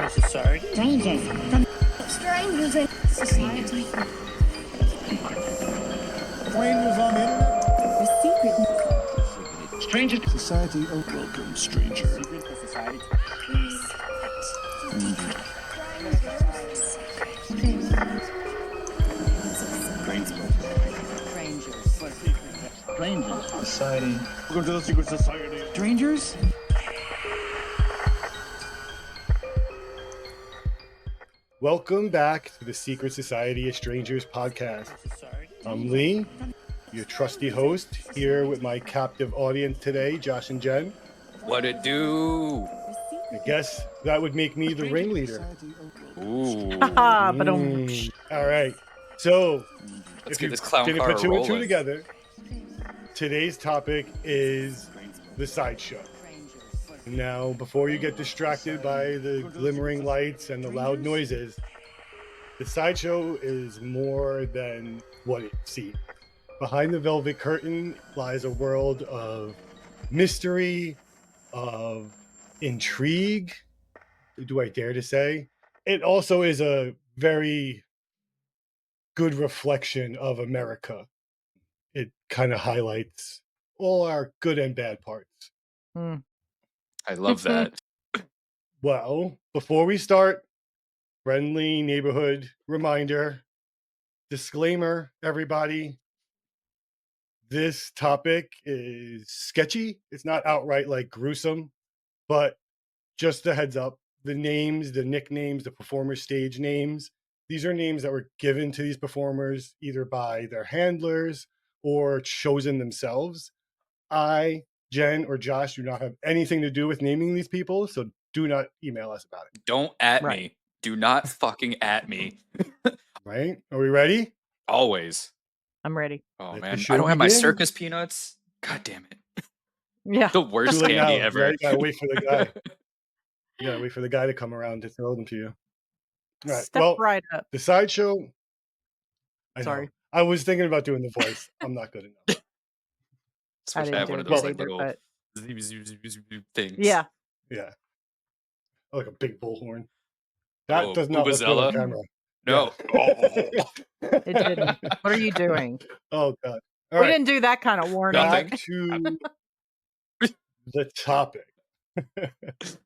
Society. Strangers. Strangers in society. Strangers on the internet. The secret. Strangers. Society. Oh, welcome, stranger. Secret to society. Strangers. Society. Welcome to the secret society. Strangers? Welcome back to the Secret Society of Strangers podcast. I'm Lee, your trusty host, here with my captive audience today, Josh and Jen. What it do? I guess that would make me the ringleader. Ooh. But All right. So, Let's if get you this clown didn't car put two and two rolling. together, today's topic is the sideshow. Now, before you get distracted by the glimmering lights and the loud noises, the sideshow is more than what it seems. Behind the velvet curtain lies a world of mystery, of intrigue. Do I dare to say? It also is a very good reflection of America. It kind of highlights all our good and bad parts. I love that. Well, before we start, friendly neighborhood reminder, disclaimer, everybody. This topic is sketchy. It's not outright like gruesome, but just a heads up, the names, the nicknames, the performer stage names, these are names that were given to these performers either by their handlers or chosen themselves. I, Jen, or Josh do not have anything to do with naming these people, so do not email us about it. Don't at Right. me. Do not fucking at me. Right? Are we ready? Always. I'm ready. Oh, Let the man. show I don't have my begin. circus peanuts. God damn it. Yeah. The worst Too late candy now, ever. right? You gotta wait for the guy. You gotta wait for the guy to come around to throw them to you. All right. Step Well, right up. the sideshow. I Sorry. know. I was thinking about doing the voice. I'm not good enough. Just I wish I didn't had do one it of those good like either, little but things. yeah. Yeah. Like a big bullhorn. That Oh, does not look good on Ubazella? camera. No. Yeah. It didn't. What are you doing? Oh, God. All We right. didn't do that kind of warning. Nothing. Back to the topic.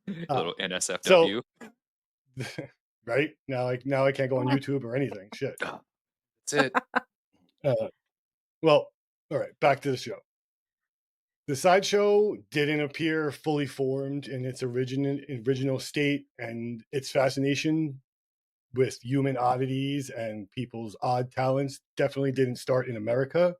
Little NSFW. Right? Now I can't go on YouTube or anything. Shit. That's it. Well, all right, back to the show. The sideshow didn't appear fully formed in its original state, and its fascination with human oddities and people's odd talents definitely didn't start in America.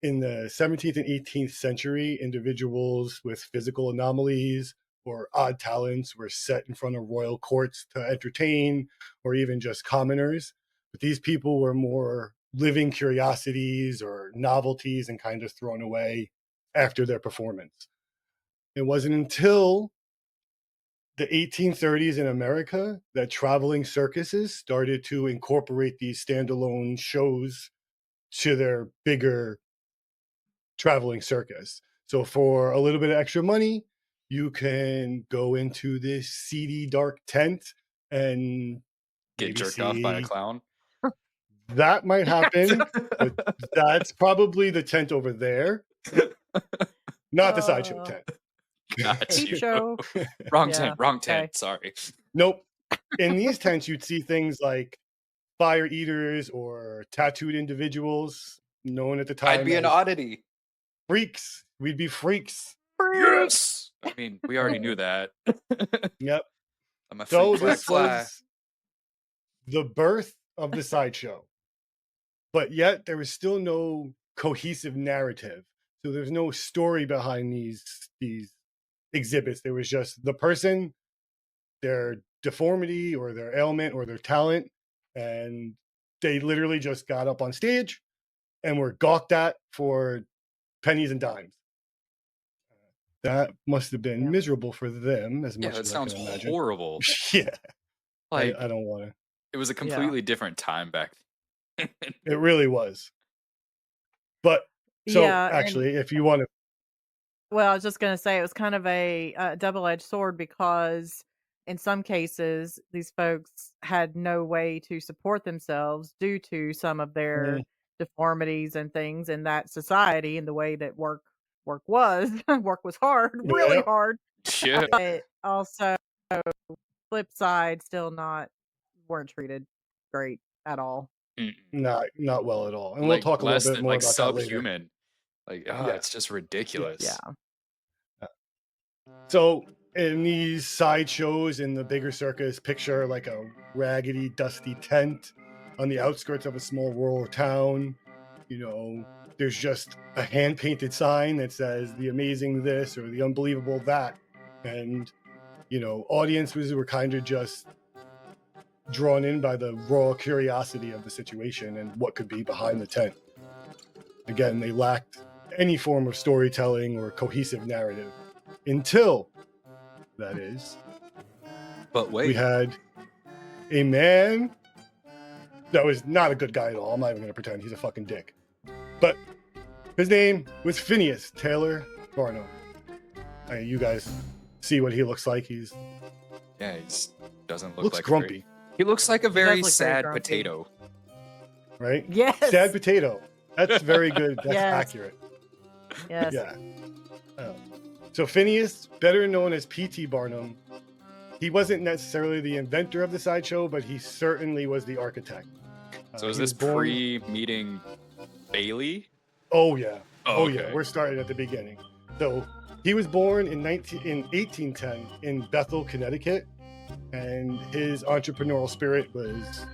In the 17th and 18th century, individuals with physical anomalies or odd talents were set in front of royal courts to entertain, or even just commoners. But these people were more living curiosities or novelties and kind of thrown away after their performance. It wasn't until the 1830s in America that traveling circuses started to incorporate these standalone shows to their bigger traveling circus. So for a little bit of extra money, you can go into this seedy, dark tent and Get maybe jerked off by a see- clown. That might happen, but that's probably the tent over there, not the sideshow tent. Got Peep you. show. Wrong Yeah, tent. Wrong okay. tent. Sorry. Nope. In these tents, you'd see things like fire eaters or tattooed individuals known at the time I'd be an as oddity. freaks. We'd be freaks. Yes. I mean, we already knew that. Yep. I'm a So freak black this fly. was the birth of the sideshow. But yet there was still no cohesive narrative. So there's no story behind these exhibits. There was just the person, their deformity or their ailment or their talent, and they literally just got up on stage and were gawked at for pennies and dimes. That must have been miserable for them as Yeah, much that as sounds I can imagine. horrible. Yeah, Like, I don't want to. it was a completely different time back then. It really was. But so Yeah, and- actually, if you want to, Well, I was just gonna say it was kind of a double-edged sword because in some cases these folks had no way to support themselves due to some of their Mm, deformities and things in that society and the way that work was. Work was hard, really yeah, hard. Yeah. But also flip side, still not weren't treated great at all. Mm. not well at all. And we'll Like talk a little less bit than more like about that later. subhuman. Like, Yeah. it's just Yes. ridiculous. Yeah. So in these sideshows in the bigger circus, picture like a raggedy, dusty tent on the outskirts of a small rural town. You know, there's just a hand painted sign that says the amazing this or the unbelievable that. And, you know, audiences were kind of just drawn in by the raw curiosity of the situation and what could be behind the tent. Again, they lacked any form of storytelling or cohesive narrative until, that is, But we wait, had a man that was not a good guy at all. I'm not even going to pretend he's a fucking dick. But his name was Phineas Taylor Barnum. You guys see what he looks like. He he doesn't look looks like grumpy, he looks like a does very look very sad grumpy. potato. right? Yes. Sad potato. That's very good. That's Yes. accurate. Yes. Yeah. So Phineas, better known as P.T. Barnum, he wasn't necessarily the inventor of the sideshow, but he certainly was the architect. So is He this was born- pre-meeting Bailey? Oh yeah. Oh, Oh yeah. okay. We're starting at the beginning. So he was born in 1810 in Bethel, Connecticut, and his entrepreneurial spirit was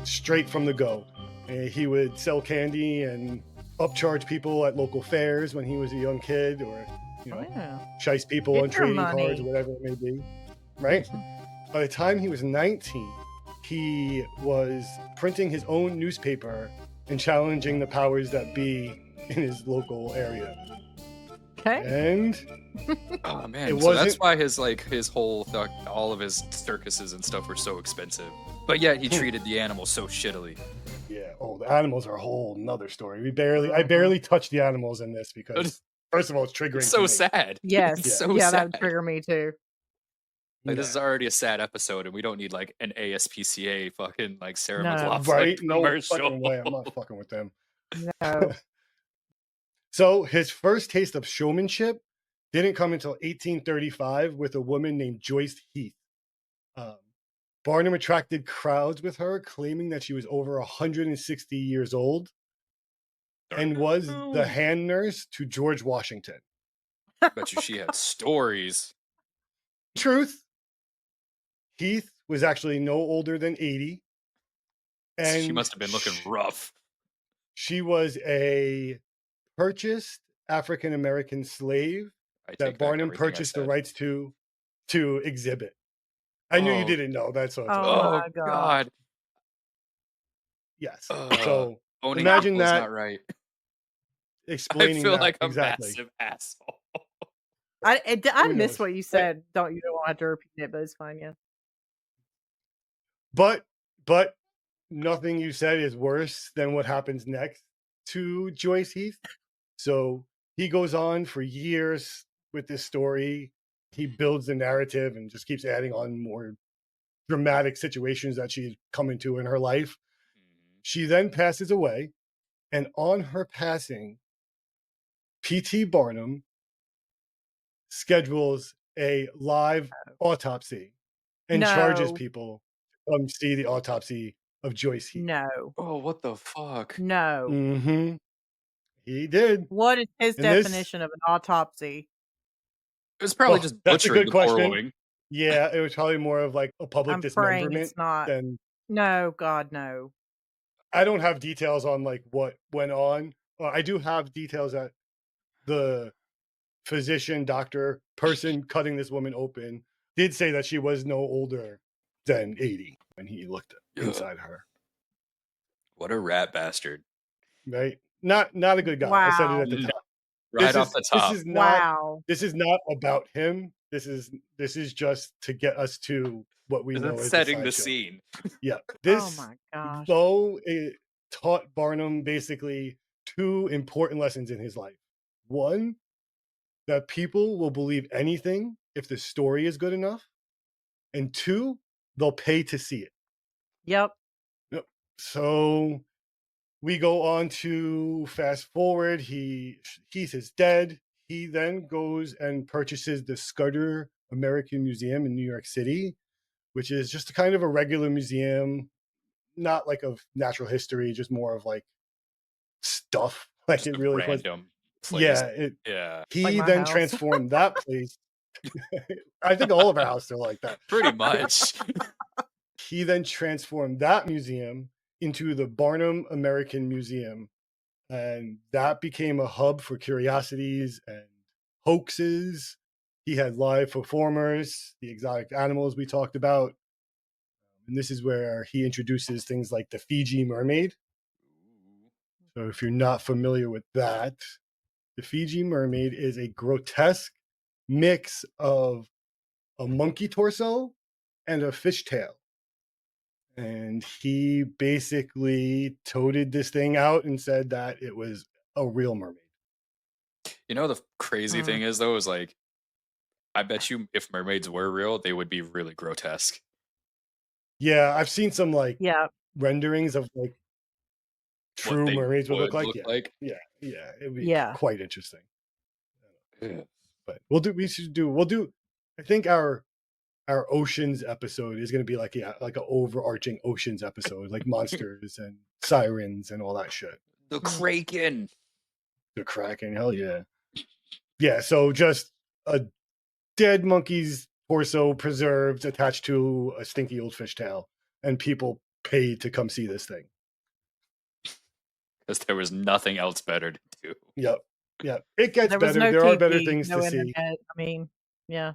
straight from the go. And he would sell candy and upcharge people at local fairs when he was a young kid, or Yeah. shice people Get on your trading money. cards or whatever it may be. Right? By the time he was 19, he was printing his own newspaper and challenging the powers that be in his local area. Okay. And Oh man, It so that's wasn't- why his whole all of his circuses and stuff were so expensive. But yet he treated the animals so shittily. yeah, the animals are a whole nother story. I barely touched the animals in this because first of all, it's triggering. It's to so me. sad. Yes. It's so yeah, that sad. would trigger me too. Like this Yeah. is already a sad episode, and we don't need like an ASPCA fucking like Sarah McLachlan Right? No commercial. fucking way. I'm not fucking with them. No. So his first taste of showmanship didn't come until 1835 with a woman named Joyce Heath. Barnum attracted crowds with her, claiming that she was over 160 years old and was the hand nurse to George Washington. Bet you she had stories. Truth, Heath was actually no older than 80. And She must have been looking rough. She was a purchased African American slave I take that back Barnum everything I purchased the said. rights to exhibit. I knew you Oh. didn't know. That's what. Oh. Oh my God. God. Yes. Ugh. So Owning imagine people is that not right. I explaining feel that like a exactly. massive asshole. I Who missed knows? what you said. You don't have to repeat it, but it's fine. Yeah. But nothing you said is worse than what happens next to Joyce Heath. So he goes on for years with this story. He builds the narrative and just keeps adding on more dramatic situations that she's come into in her life. She then passes away, and on her passing, P.T. Barnum schedules a live autopsy and charges No. people to come see the autopsy of Joyce Heath. No. Oh, what the fuck? No. Mm-hmm. He did. What is his And this- definition of an autopsy? It was probably Oh, just that's a butchering good the poor question. woman. Yeah, it was probably more of like a public I'm praying dismemberment it's not. than. No, God, no. I don't have details on like what went on. I do have details that the physician, doctor, person cutting this woman open did say that she was no older than 80 when he looked Ugh. inside her. What a rat bastard. Right? Not a good guy. I said it at the No. top. Right This off is- the top. This is not. Wow. This is not about him. This is just to get us to what we This know is as setting the sideshow. scene. Yeah. Oh This my gosh. though it taught Barnum basically two important lessons in his life. One, that people will believe anything if the story is good enough, and 2, they'll pay to see it. Yep. Yep. So we go on to fast forward. Heath is dead. He then goes and purchases the Scudder American Museum in New York City, which is just kind of a regular museum, not like of natural history, just more of like stuff. Like Just it a really was. random place. Yeah. Yeah, Like He my then house. transformed that place. I think all of our houses are like that. pretty much. He then transformed that museum into the Barnum American Museum. And that became a hub for curiosities and hoaxes. He had live performers, the exotic animals we talked about. And this is where he introduces things like the Fiji mermaid. So if you're not familiar with that, the Fiji mermaid is a grotesque mix of a monkey torso and a fishtail. And he basically toted this thing out and said that it was a real mermaid. You know, the crazy Mm. thing is, though, is like, I bet you if mermaids were real, they would be really grotesque. Yeah, I've seen some like Yeah. renderings of like What true they mermaids would look like. look Yeah, like. yeah, it'd be Yeah. quite interesting. Yeah. But we'll do. I think our oceans episode is going to be like like an overarching oceans episode, like monsters and sirens and all that shit. The Kraken. The Kraken, hell yeah, yeah. So just a dead monkey's torso preserved, attached to a stinky old fishtail, and people paid to come see this thing. Because there was nothing else better to do. Yep. It gets There was better. no There are better TV, things no to see. internet. I mean, yeah.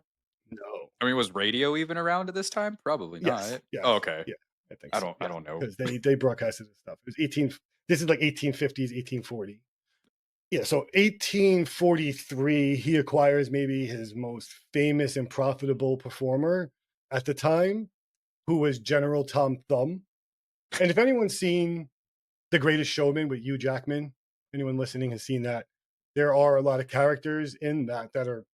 No. I mean, was radio even around at this time? Probably Yes. not. Yes. Oh, okay. Yeah. I think I so. don't know. Because they broadcasted this stuff. It was 18. This is like 1850s, 1840. Yeah. So 1843, he acquires maybe his most famous and profitable performer at the time, who was General Tom Thumb. And if anyone's seen The Greatest Showman with Hugh Jackman, anyone listening has seen that, there are a lot of characters in that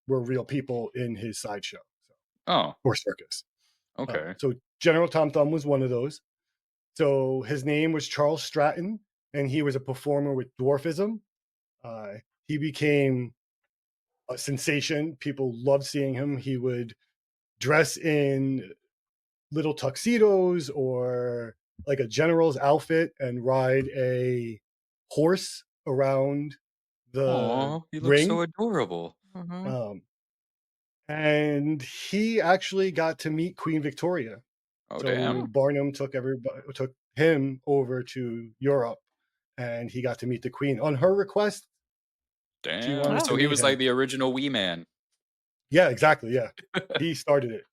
were real people in his sideshow. Oh, Or circus. okay. So General Tom Thumb was one of those. So his name was Charles Stratton, and he was a performer with dwarfism. He became a sensation. People loved seeing him. He would dress in little tuxedos or like a general's outfit and ride a horse around the Oh, he looks ring. so adorable. Mhm. And he actually got to meet Queen Victoria. Oh, So damn. Barnum took him over to Europe, and he got to meet the Queen on her request. Damn. wanted So to he meet was him. like the original Wee Man. Yeah, exactly. Yeah, he started it.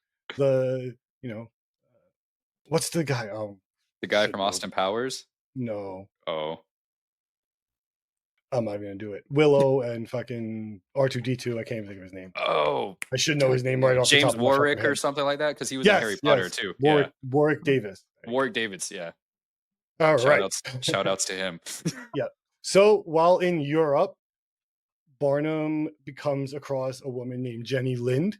What's the guy? The guy shit, from no. Austin Powers? No, Oh. I'm not even gonna do it. Willow and fucking R2D2. I can't even think of his name. Oh. I should know his name right off the James top of my fucking Warwick or head. something like that? Because he was in Harry Potter too. Warwick Davis. Warwick Davis, yeah. All right. Shout outs to him. So while in Europe, Barnum comes across a woman named Jenny Lind,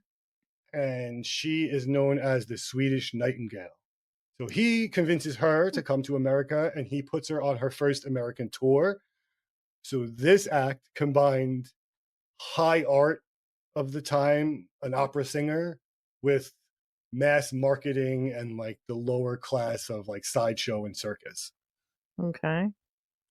and she is known as the Swedish Nightingale. So he convinces her to come to America, and he puts her on her first American tour. So this act combined high art of the time, an opera singer, with mass marketing and like the lower class of like sideshow and circus. Okay.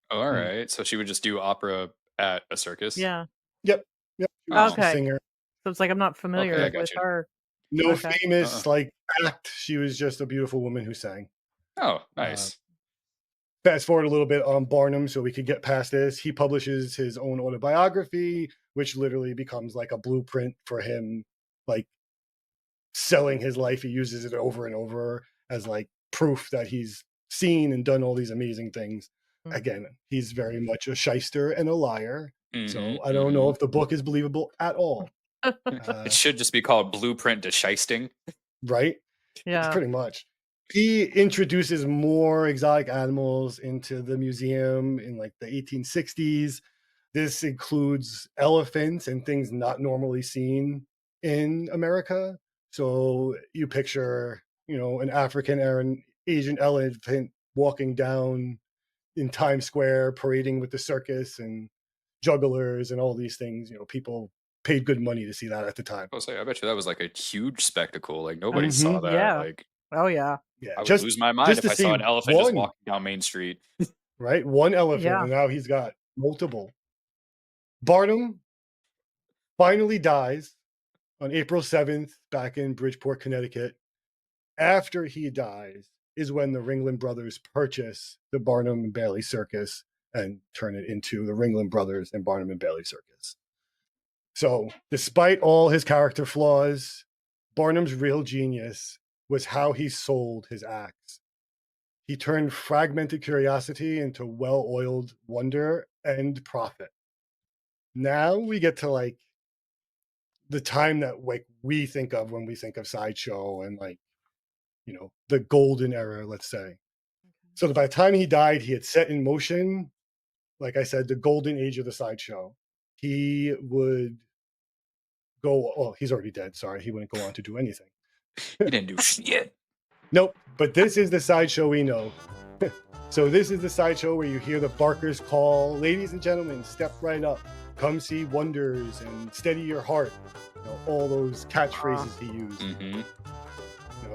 All right. So she would just do opera at a circus? Yeah. Yep. She was Oh. a Okay. singer. So it's like I'm not familiar Okay, I got with you. her. No Okay. famous like act. She was just a beautiful woman who sang. Oh, nice. Fast forward a little bit on Barnum so we could get past this. He publishes his own autobiography, which literally becomes like a blueprint for him, like selling his life. He uses it over and over as like proof that he's seen and done all these amazing things. Mhm. Again, he's very much a shyster and a liar. Mhm, So I don't know if the book is believable at all. It should just be called Blueprint to Shysting. Right? Yeah. Pretty much. He introduces more exotic animals into the museum in like the 1860s. This includes elephants and things not normally seen in America. So you picture, an African or an Asian elephant walking down in Times Square, parading with the circus and jugglers and all these things. People paid good money to see that at the time. I was like, I bet you that was like a huge spectacle. Like nobody saw that. Yeah. Like Oh yeah. Yeah, I would lose my mind if to I saw see an elephant just one, walking down Main Street. right? One elephant, Yeah. and now he's got multiple. Barnum finally dies on April 7th back in Bridgeport, Connecticut. After he dies is when the Ringling Brothers purchase the Barnum and Bailey Circus and turn it into the Ringling Brothers and Barnum and Bailey Circus. So, despite all his character flaws, Barnum's real genius was how he sold his acts. He turned fragmented curiosity into well-oiled wonder and profit. Now we get to like the time that like we think of when we think of sideshow and like, the golden era, let's say. So by the time he died, he had set in motion, like I said, the golden age of the sideshow. He would go, well, he's already dead. Sorry. He wouldn't go on to do anything. He didn't do shit. Nope. But this is the sideshow we know. So this is the sideshow where you hear the barkers call, ladies and gentlemen, step right up. Come see wonders and steady your heart. All those catchphrases he used. Mm-hmm.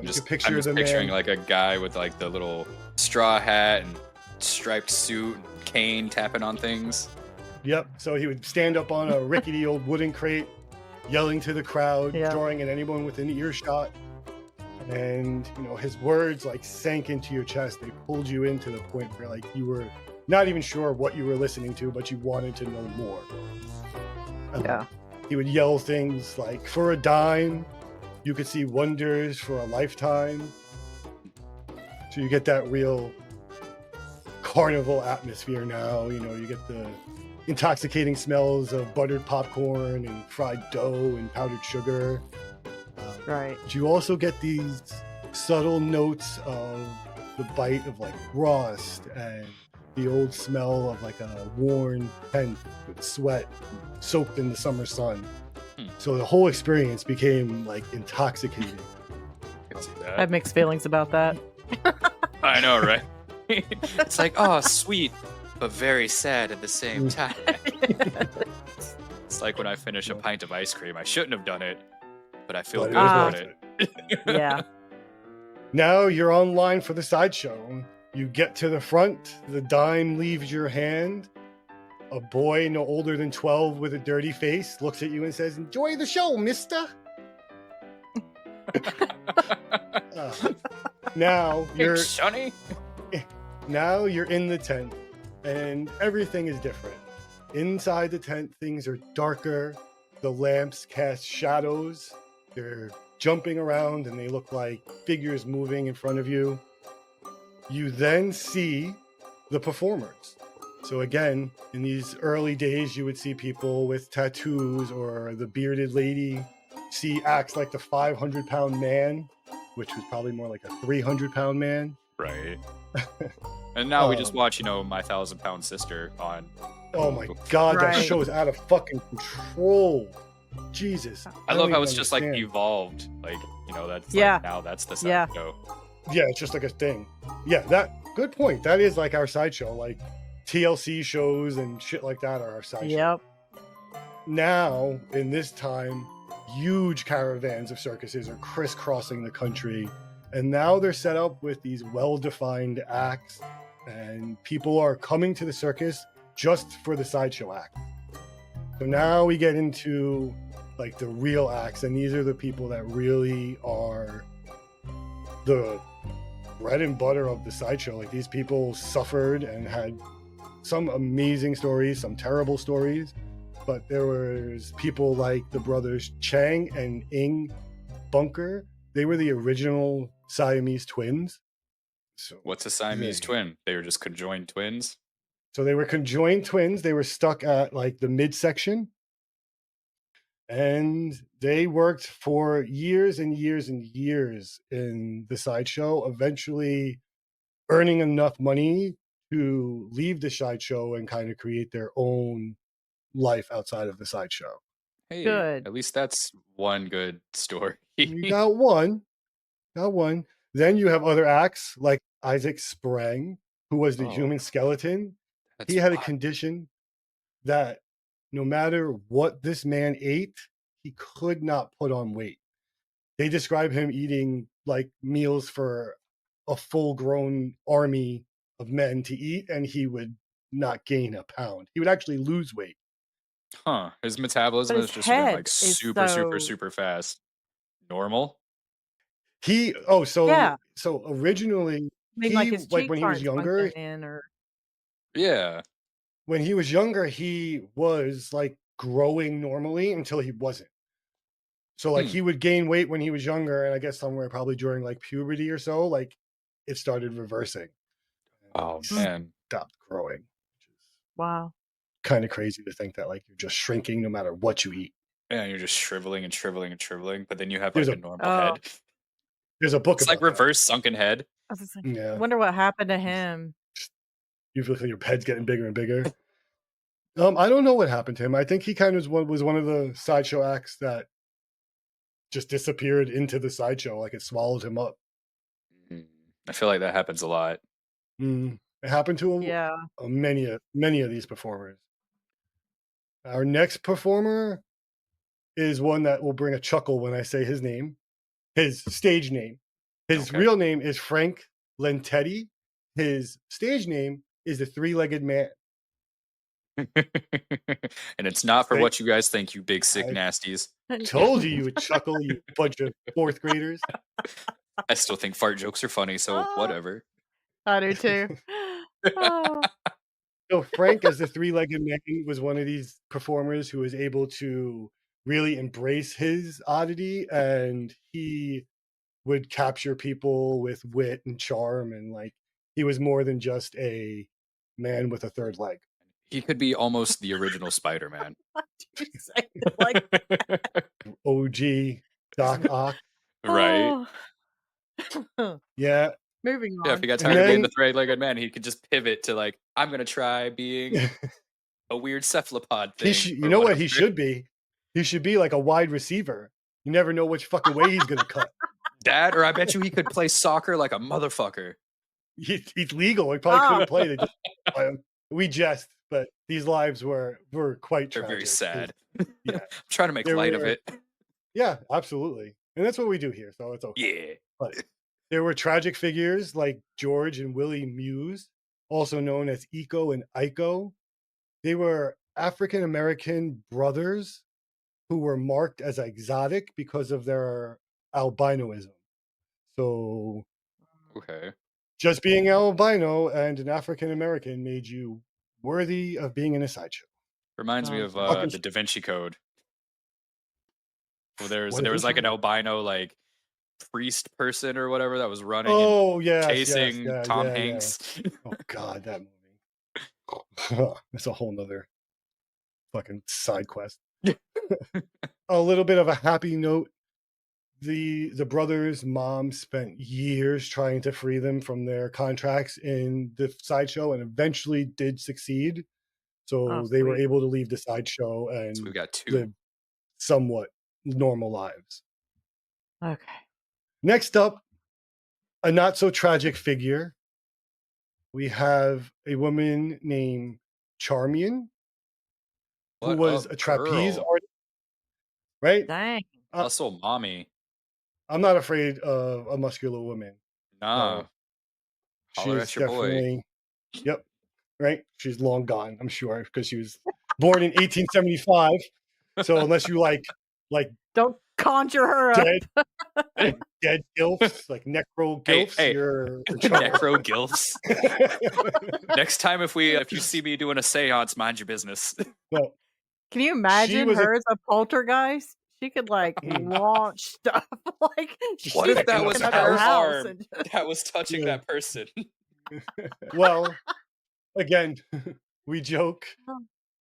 You I'm can picture just the picturing man. like a guy with like the little straw hat and striped suit and cane tapping on things. Yep. So he would stand up on a rickety old wooden crate, yelling to the crowd, Yeah. drawing at anyone within earshot. And, his words like sank into your chest. They pulled you in to the point where like you were not even sure what you were listening to, but you wanted to know more. Yeah. He would yell things like, for a dime, you could see wonders for a lifetime. So you get that real carnival atmosphere now. You get the intoxicating smells of buttered popcorn and fried dough and powdered sugar. Right. But you also get these subtle notes of the bite of like rust and the old smell of like a worn tent with sweat soaked in the summer sun. So the whole experience became like intoxicating. I can see I that. have mixed feelings about that. I know, right? It's like, oh, sweet, but very sad at the same time. It's like when I finish a pint of ice cream. I shouldn't have done it, but I feel But it good was about worth it. Yeah. Now you're online for the sideshow. You get to the front, the dime leaves your hand. A boy no older than 12 with a dirty face looks at you and says, "Enjoy the show, mister." Now you're Sonny. Now you're in the tent and everything is different. Inside the tent, things are darker. The lamps cast shadows. They're jumping around and they look like figures moving in front of you. You then see the performers. So again, in these early days, you would see people with tattoos, or the bearded lady see acts like the 500-pound man, which was probably more like a 300-pound man. Right. And now we just watch, My 1,000-Pound Sister on. Oh my God, that Right. show is out of fucking control. Jesus. I don't love how even it's just like understand. evolved. Like, that's Yeah. like now that's the side Yeah. show. Yeah, it's just like a thing. Yeah, good point. That is like our sideshow. Like TLC shows and shit like that are our sideshow. Yep. Now, in this time, huge caravans of circuses are crisscrossing the country. And now they're set up with these well-defined acts. And people are coming to the circus just for the sideshow act. So now we get into like the real acts. And these are the people that really are the bread and butter of the sideshow. Like these people suffered and had some amazing stories, some terrible stories, but there was people like the brothers Chang and Eng Bunker. They were the original Siamese twins. So, What's a Siamese Yeah. twin? They were just conjoined twins. so they were conjoined twins. They were stuck at like the midsection. And they worked for years and years and years in the sideshow, eventually earning enough money to leave the sideshow and kind of create their own life outside of the sideshow. Hey, Good. at least that's one good story. You got one. Then you have other acts like Isaac Sprang, who was the Oh, human skeleton. that's He had a wild. condition that no matter what this man ate, he could not put on weight. They describe him eating like meals for a full-grown army of men to eat, and he would not gain a pound. He would actually lose weight. Huh. His metabolism But has his just been head like is super, super, so super fast. Normal? yeah. So originally I mean, like his like cheeks aren't sunken in, or Yeah. when he was younger, he was like growing normally until he wasn't. So like Hmm. he would gain weight when he was younger, and I guess somewhere probably during like puberty or so, like it started reversing. Oh He man. stopped growing, which is wow. kind of crazy to think that like you're just shrinking no matter what you eat. Yeah, you're just shriveling and shriveling and shriveling, but then you have There's like a a normal Oh, head. there's a book It's like about that. reverse sunken head. I was just like, Yeah, wonder what happened to him. you feel like your head's getting bigger and bigger. I don't know what happened to him. I think he kind of was one of the sideshow acts that just disappeared into the sideshow, like it swallowed him up. I feel like that happens a lot. It happened to Yeah. many of these performers. Our next performer is one that will bring a chuckle when I say his name, his stage name. His Okay. real name is Frank Lentetti. His stage name is the Three-Legged Man. And it's not for They- what you guys think, you big sick I nasties. told you would chuckle, you bunch of fourth graders. I still think fart jokes are funny, so Oh. whatever. I do too. Oh. So Frank, as the Three-Legged Man, was one of these performers who was able to really embrace his oddity, and he would capture people with wit and charm, and like he was more than just a man with a third leg. He could be almost the original Spider-Man. Why do you say it like OG Doc Ock. Right? oh. Yeah. Moving Yeah, if on. he got And tired of being the then three-legged man, he could just pivot to like, I'm gonna try being a weird cephalopod thing. you or know what whatever. he should be? He should be like a wide receiver. You never know which fucking way he's gonna cut. That, or I bet you he could play soccer like a motherfucker. He's legal. He probably Oh. couldn't play. They just play him. We jest, but these lives were quite They're tragic. very sad. Yeah. I'm trying to make They light of were- it. Yeah, absolutely. And that's what we do here, so it's okay. Yeah. But there were tragic figures like George and Willie Muse, also known as Eco and Iko. They were African American brothers who were marked as exotic because of their albinoism. So Okay. just being albino and an African American made you worthy of being in a sideshow. Reminds me Oh, of fucking- the Da Vinci Code. Well, there What was like an Vinci? albino like priest person or whatever that was running and Oh, yes, chasing yeah, Tom yeah, yeah. Hanks. Oh God, that movie. That's a whole nother fucking side quest. A little bit of a happy note. The brothers' mom spent years trying to free them from their contracts in the sideshow and eventually did succeed. So Oh, they were sweet. able to leave the sideshow and So we got two. live somewhat normal lives. Okay. Next up, a not so tragic figure. We have a woman named Charmian, who What was up, a trapeze girl? artist, right? Dang. Hustle mommy. I'm not afraid of a muscular woman. Nah. Holler She's at your boy. definitely, yep, right? She's long gone, I'm sure, because she was born in 1875. So unless you like Don't conjure her up. dead gilfs, like necro Hey, gilfs, hey. you're in trouble. Necro gilfs. Next time if you see me doing a seance, mind your business. Well, Can you imagine was a- her as a poltergeist? She could like Mm. launch stuff. Like What she's if that was picking up her her house arm and that was touching Yeah. that person? well, again, we joke, Oh.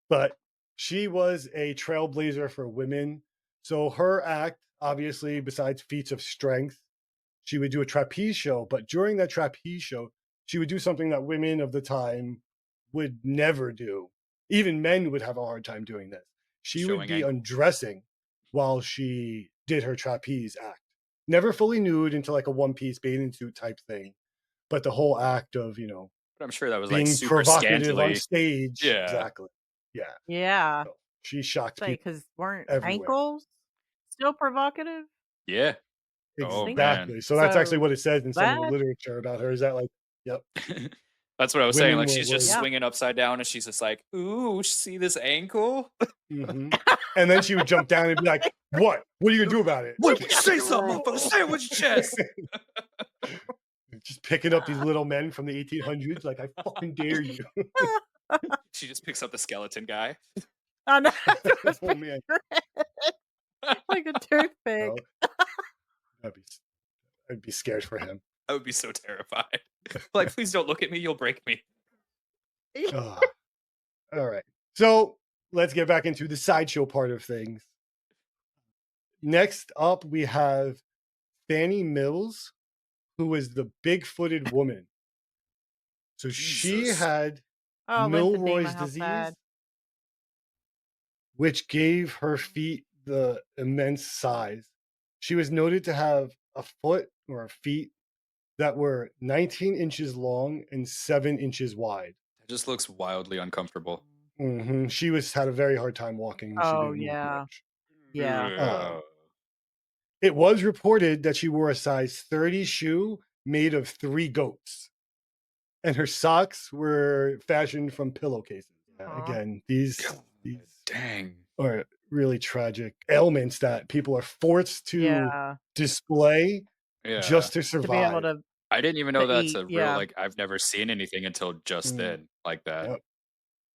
but she was a trailblazer for women. So her act, obviously, besides feats of strength, she would do a trapeze show. But during that trapeze show, she would do something that women of the time would never do. Even men would have a hard time doing this. She would Showing be ankle. undressing while she did her trapeze act. Never fully nude into like a one-piece bathing suit type thing, but the whole act of, But I'm sure that was like being super provocative on scantily. stage. Yeah. Exactly. Yeah. Yeah. So she shocked Say, people. because weren't everywhere. ankles still provocative? Yeah. Oh, Exactly. man. So that's actually So what it says in some of the that- literature about her. Is that like, yep. That's what I was saying. Women Like she's just Yeah. swinging upside down, and she's just like, "Ooh, see this ankle?" hmm And then she would jump down and be like, "What? What are you gonna do about it?" What? Say something, motherfucker! Say it with your chest. Just picking up these little men from the 1800s, like I fucking dare you. She just picks up the skeleton guy. I know. Oh man, Like a toothpick. no. I'd be scared for him. I would be so terrified. Like, please don't look at me. You'll break me. Ugh. All right, so let's get back into the sideshow part of things. Next up, we have Fannie Mills, who was the big-footed woman. So she Jesus. had Oh, Milroy's lymphedema, how disease, sad. which gave her feet the immense size. She was noted to have a foot or a feet that were 19 inches long and 7 inches wide. It just looks wildly uncomfortable. She had a very hard time walking. She Oh, didn't move yeah. much. Yeah. Ugh. It was reported that she wore a size 30 shoe made of 3 goats, and her socks were fashioned from pillowcases. Aw. Again, these Dang. are really tragic ailments that people are forced to Yeah. display Yeah. just to To survive. be able to. I didn't even know to that's eat, a real yeah. like. I've never seen anything until just Mm. then like that. Yep.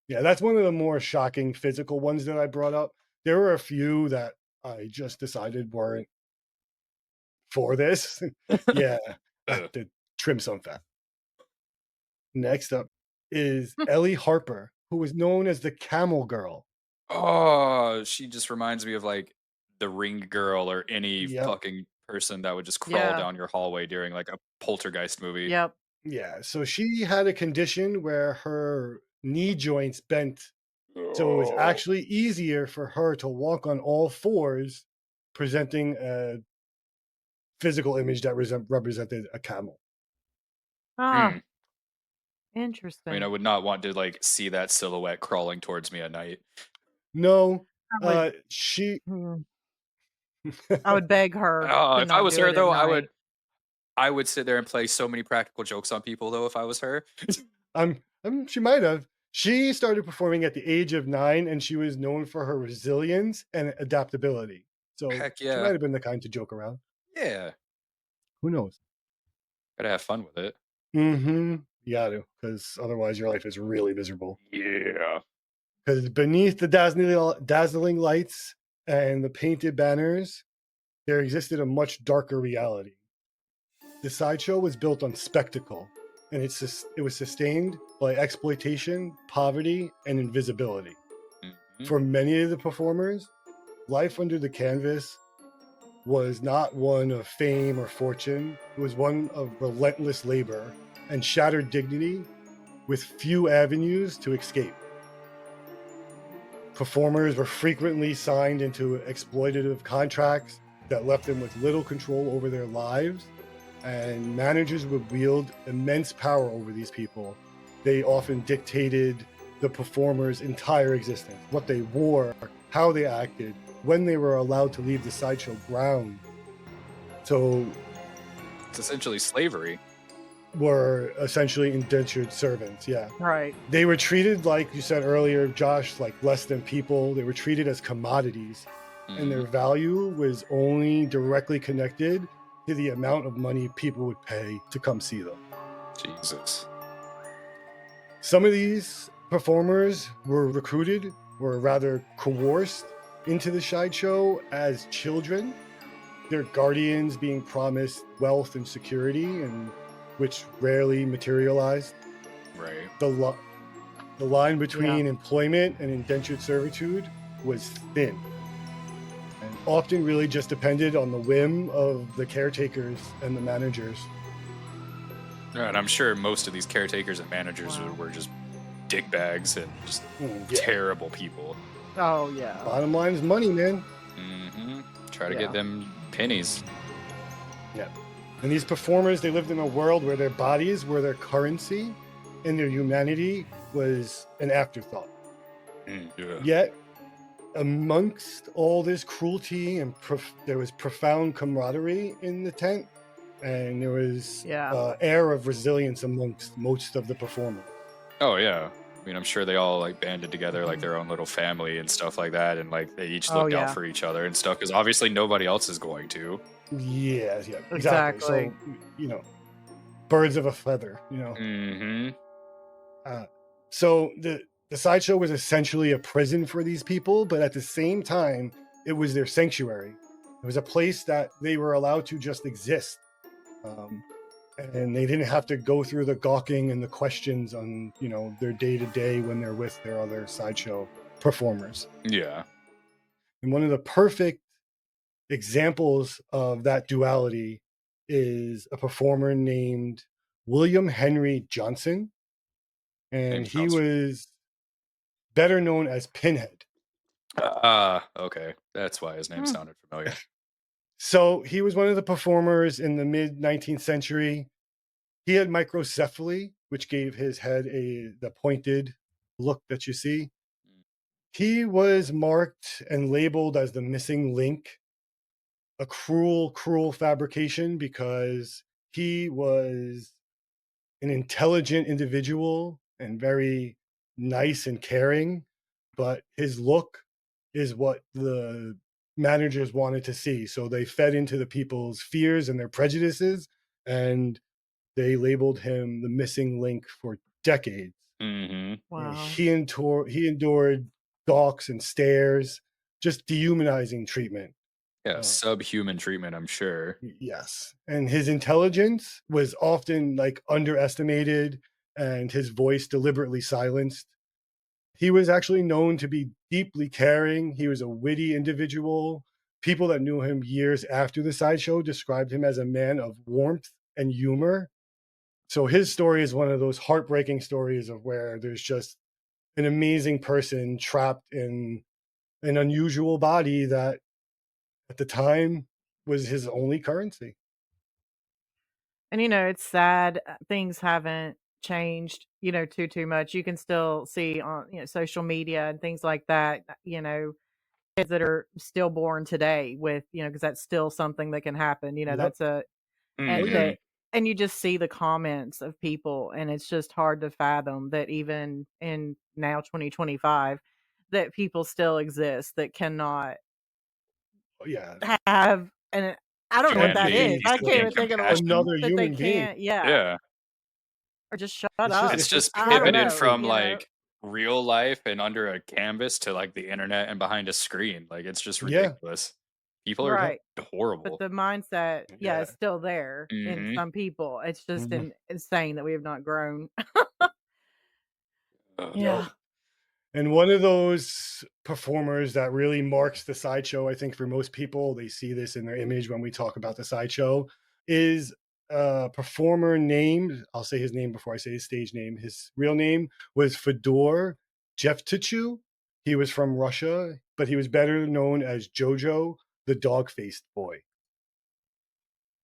Yeah, that's one of the more shocking physical ones that I brought up. There were a few that I just decided weren't for this. Yeah, I have to trim some fat. Next up is Ellie Harper, who was known as the Camel Girl. Oh, she just reminds me of like the Ring Girl or any Yep. fucking person that would just crawl Yeah. down your hallway during like a poltergeist movie. Yep. Yeah, so she had a condition where her knee joints bent, so it was actually easier for her to walk on all fours, presenting a physical image that represented a camel. Ah, I interesting. mean, I would not want to like see that silhouette crawling towards me at night. No, I would, she. I would beg her. to If I not was do her it at though, night. I would sit there and play so many practical jokes on people though if I was her. She might have. She started performing at the age of 9, and she was known for her resilience and adaptability. So Heck she yeah. might have been the kind to joke around. Yeah. Who knows? Gotta have fun with it. You got to, because otherwise your life is really miserable. Yeah. Because beneath the dazzling lights and the painted banners, there existed a much darker reality. The sideshow was built on spectacle, and it was sustained by exploitation, poverty, and invisibility. Mhm. For many of the performers, life under the canvas was not one of fame or fortune. It was one of relentless labor and shattered dignity with few avenues to escape. Performers were frequently signed into exploitative contracts that left them with little control over their lives, and managers would wield immense power over these people. They often dictated the performer's entire existence, what they wore, how they acted, when they were allowed to leave the sideshow ground. So It's essentially slavery. were essentially indentured servants, yeah. Right. They were treated, like you said earlier, Josh, like less than people. They were treated as commodities, and their value was only directly connected to the amount of money people would pay to come see them. Jesus. Some of these performers were recruited, or rather coerced, into the sideshow as children, their guardians being promised wealth and security, and which rarely materialized. Right. The line between employment and indentured servitude was thin, and often really just depended on the whim of the caretakers and the managers. And I'm sure most of these caretakers and managers Wow. were just dickbags and just terrible people. Oh yeah. Bottom line is money, man. Try to get them pennies. Yeah. And these performers, they lived in a world where their bodies were their currency and their humanity was an afterthought. Yet, amongst all this cruelty and there was profound camaraderie in the tent, and there was air of resilience amongst most of the performers. Oh yeah. I mean, I'm sure they all like banded together like their own little family and stuff like that, and like they each looked out for each other and stuff, because obviously nobody else is going to. Yeah, exactly. So, birds of a feather, So the sideshow was essentially a prison for these people, but at the same time, it was their sanctuary. It was a place that they were allowed to just exist. And they didn't have to go through the gawking and the questions on, their day-to-day when they're with their other sideshow performers. Yeah. And one of the perfect examples of that duality is a performer named William Henry Johnson. And he was better known as Pinhead. Okay. That's why his name sounded familiar. So he was one of the performers in the mid-19th century. He had microcephaly, which gave his head the pointed look that you see. He was marked and labeled as the missing link, a cruel, cruel fabrication, because he was an intelligent individual and very nice and caring, but his look is what the managers wanted to see. So they fed into the people's fears and their prejudices, and they labeled him the missing link for decades. Wow. He endured gawks and stares, just dehumanizing treatment. Yeah, subhuman treatment, I'm sure. Yes. And his intelligence was often underestimated and his voice deliberately silenced. He was actually known to be deeply caring. He was a witty individual. People that knew him years after the sideshow described him as a man of warmth and humor. So his story is one of those heartbreaking stories of where there's just an amazing person trapped in an unusual body that at the time was his only currency. And it's sad things haven't changed, too much. You can still see on social media and things like that, kids that are stillborn today with, because that's still something that can happen. That's a and you just see the comments of people, and it's just hard to fathom that even in now 2025 that people still exist that cannot have, and I don't know what that is. I can't even think of another that human they can't. being. Yeah. Or just shut up. It's just I don't pivoted know, from real life and under a canvas to the internet and behind a screen. It's just ridiculous. People are horrible. But the mindset, is still there in some people. It's just insane that we have not grown. Yeah. And one of those performers that really marks the sideshow, I think for most people, they see this in their image when we talk about the sideshow, is a performer named, I'll say his name before I say his stage name. His real name was Fedor Jevtuchu. He was from Russia, but he was better known as Jojo, the dog-faced boy.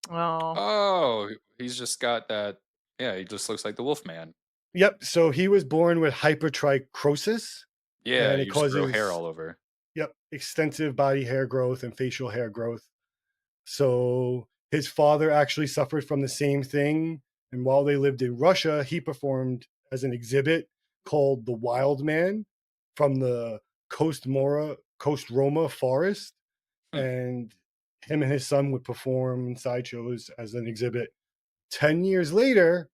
Oh, he's just got that. Yeah, he just looks like the Wolfman. Yep. So he was born with hypertrichrosis. Yeah, and it causes grow hair all over. Yep, extensive body hair growth and facial hair growth. So his father actually suffered from the same thing. And while they lived in Russia, he performed as an exhibit called The Wild Man from the Kostroma forest. And him and his son would perform in sideshows as an exhibit. 10 years later,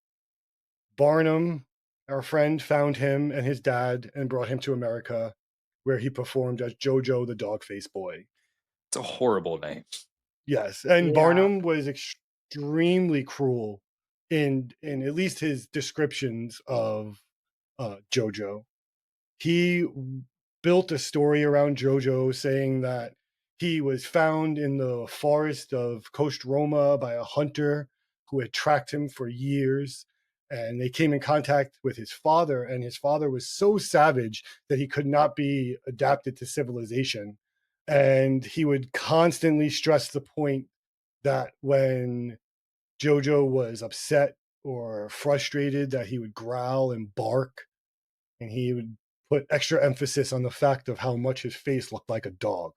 Barnum, our friend, found him and his dad and brought him to America, where he performed as Jojo, the dog-faced boy. It's a horrible name. Yes, and Barnum was extremely cruel in at least his descriptions of Jojo. He built a story around Jojo saying that he was found in the forest of Kostroma by a hunter who had tracked him for years. and they came in contact with his father, and his father was so savage that he could not be adapted to civilization. And he would constantly stress the point that when Jojo was upset or frustrated, that he would growl and bark, and he would put extra emphasis on the fact of how much his face looked like a dog.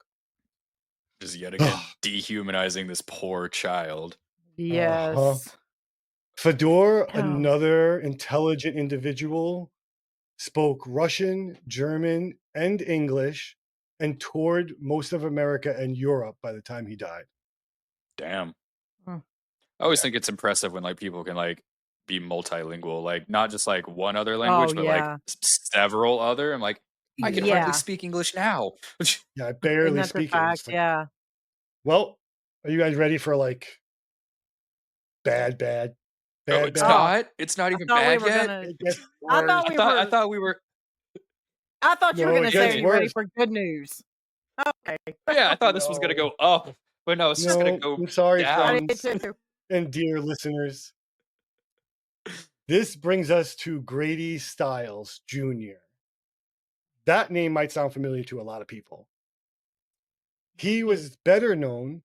Just yet again dehumanizing this poor child. Yes. Fedor, Oh. another intelligent individual, spoke Russian, German, and English, and toured most of America and Europe by the time he died. Damn. Hmm. I always think it's impressive when like people can like be multilingual, like not just like one other language, but like several other. I'm like, I can hardly speak English now. Yeah, I barely That's a speak fact, it. Like, yeah. well, are you guys ready for like bad? No, it's not. It's not even bad yet. I thought we were. I thought you were No, going it to say, gets "Are you ready worse. for good news?" Okay. Yeah, I thought this was going to go up, but no, it's just going to go I'm sorry, down. friends and dear listeners. This brings us to Grady Stiles Jr. That name might sound familiar to a lot of people. He was better known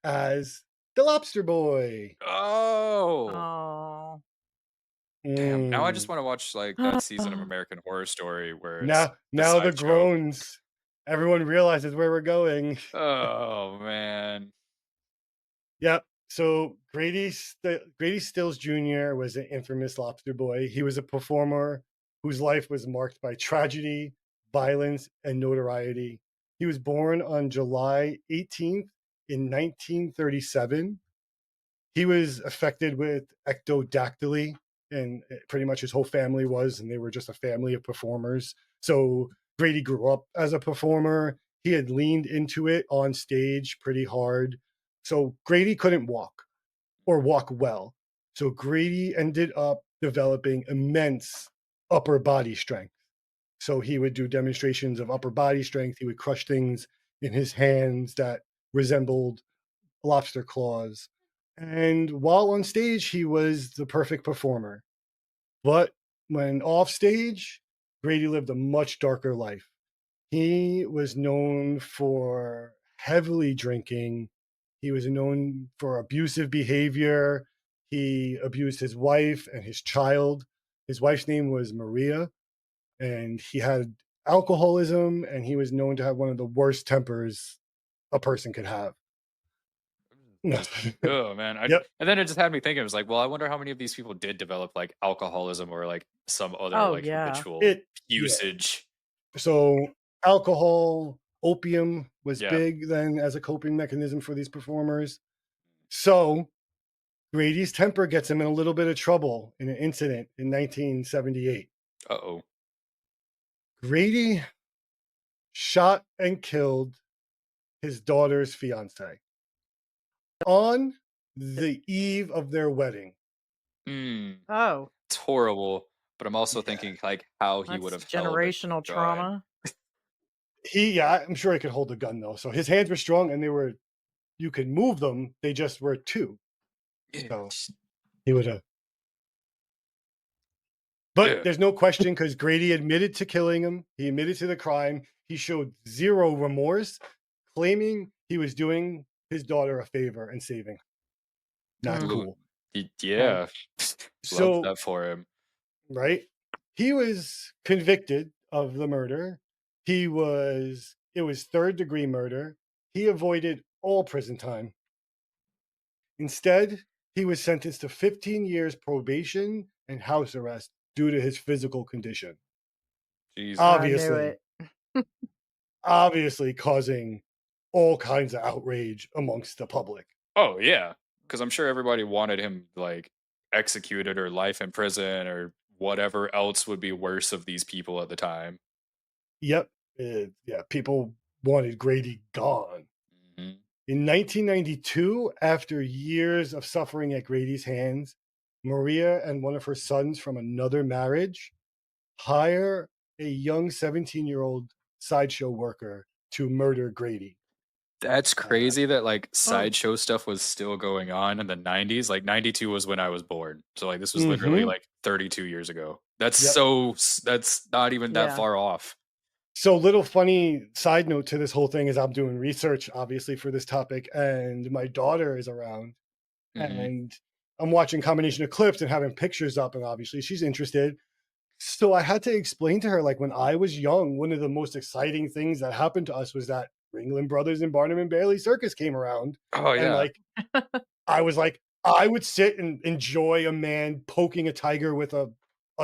as the Lobster Boy. Oh. Damn. Now I just want to watch like that season of American Horror Story where it's now the groans. Everyone realizes where we're going. Oh man. Yep. So Grady Stills Jr. was an infamous Lobster Boy. He was a performer whose life was marked by tragedy, violence, and notoriety. He was born on July 18th in 1937. He was affected with ectrodactyly, and pretty much his whole family was, and they were just a family of performers. So Grady grew up as a performer. He had leaned into it on stage pretty hard. So Grady couldn't walk or walk well. So Grady ended up developing immense upper body strength. So he would do demonstrations of upper body strength. He would crush things in his hands that resembled lobster claws. And while on stage, he was the perfect performer. But when off stage, Grady lived a much darker life. He was known for heavily drinking. He was known for abusive behavior. He abused his wife and his child. His wife's name was Maria, and he had alcoholism, and he was known to have one of the worst tempers a person could have. Oh man. And then it just had me thinking, it was like, well, I wonder how many of these people did develop like alcoholism or like some other habitual usage. So alcohol, opium was big then as a coping mechanism for these performers. So Grady's temper gets him in a little bit of trouble in an incident in 1978. Grady shot and killed his daughter's fiance on the eve of their wedding. It's horrible. But I'm also thinking like how he would have generational trauma. I'm sure he could hold a gun though. So his hands were strong and you could move them. They just were two. So he would have. But there's no question because Grady admitted to killing him. He admitted to the crime. He showed zero remorse, claiming he was doing his daughter a favor and saving her. Not cool. Yeah. So love that for him. Right? He was convicted of the murder. It was third-degree murder. He avoided all prison time. Instead, he was sentenced to 15 years probation and house arrest due to his physical condition. Jeez. Obviously causing all kinds of outrage amongst the public. Oh yeah, because I'm sure everybody wanted him like executed or life in prison or whatever else would be worse of these people at the time. Yep. People wanted Grady gone. Mm-hmm. In 1992, after years of suffering at Grady's hands, Maria and one of her sons from another marriage hire a young 17-year-old sideshow worker to murder Grady. That's crazy that like Oh. sideshow stuff was still going on in the 90s. Like 92 was when I was born. So like this was literally like 32 years ago. That's that's not even that Yeah. far off. So little funny side note to this whole thing is I'm doing research obviously for this topic, and my daughter is around and I'm watching combination of clips and having pictures up, and obviously she's interested. So I had to explain to her, like, when I was young, one of the most exciting things that happened to us was that Ringling Brothers and Barnum and Bailey Circus came around. Oh And yeah. like, I was like, I would sit and enjoy a man poking a tiger with a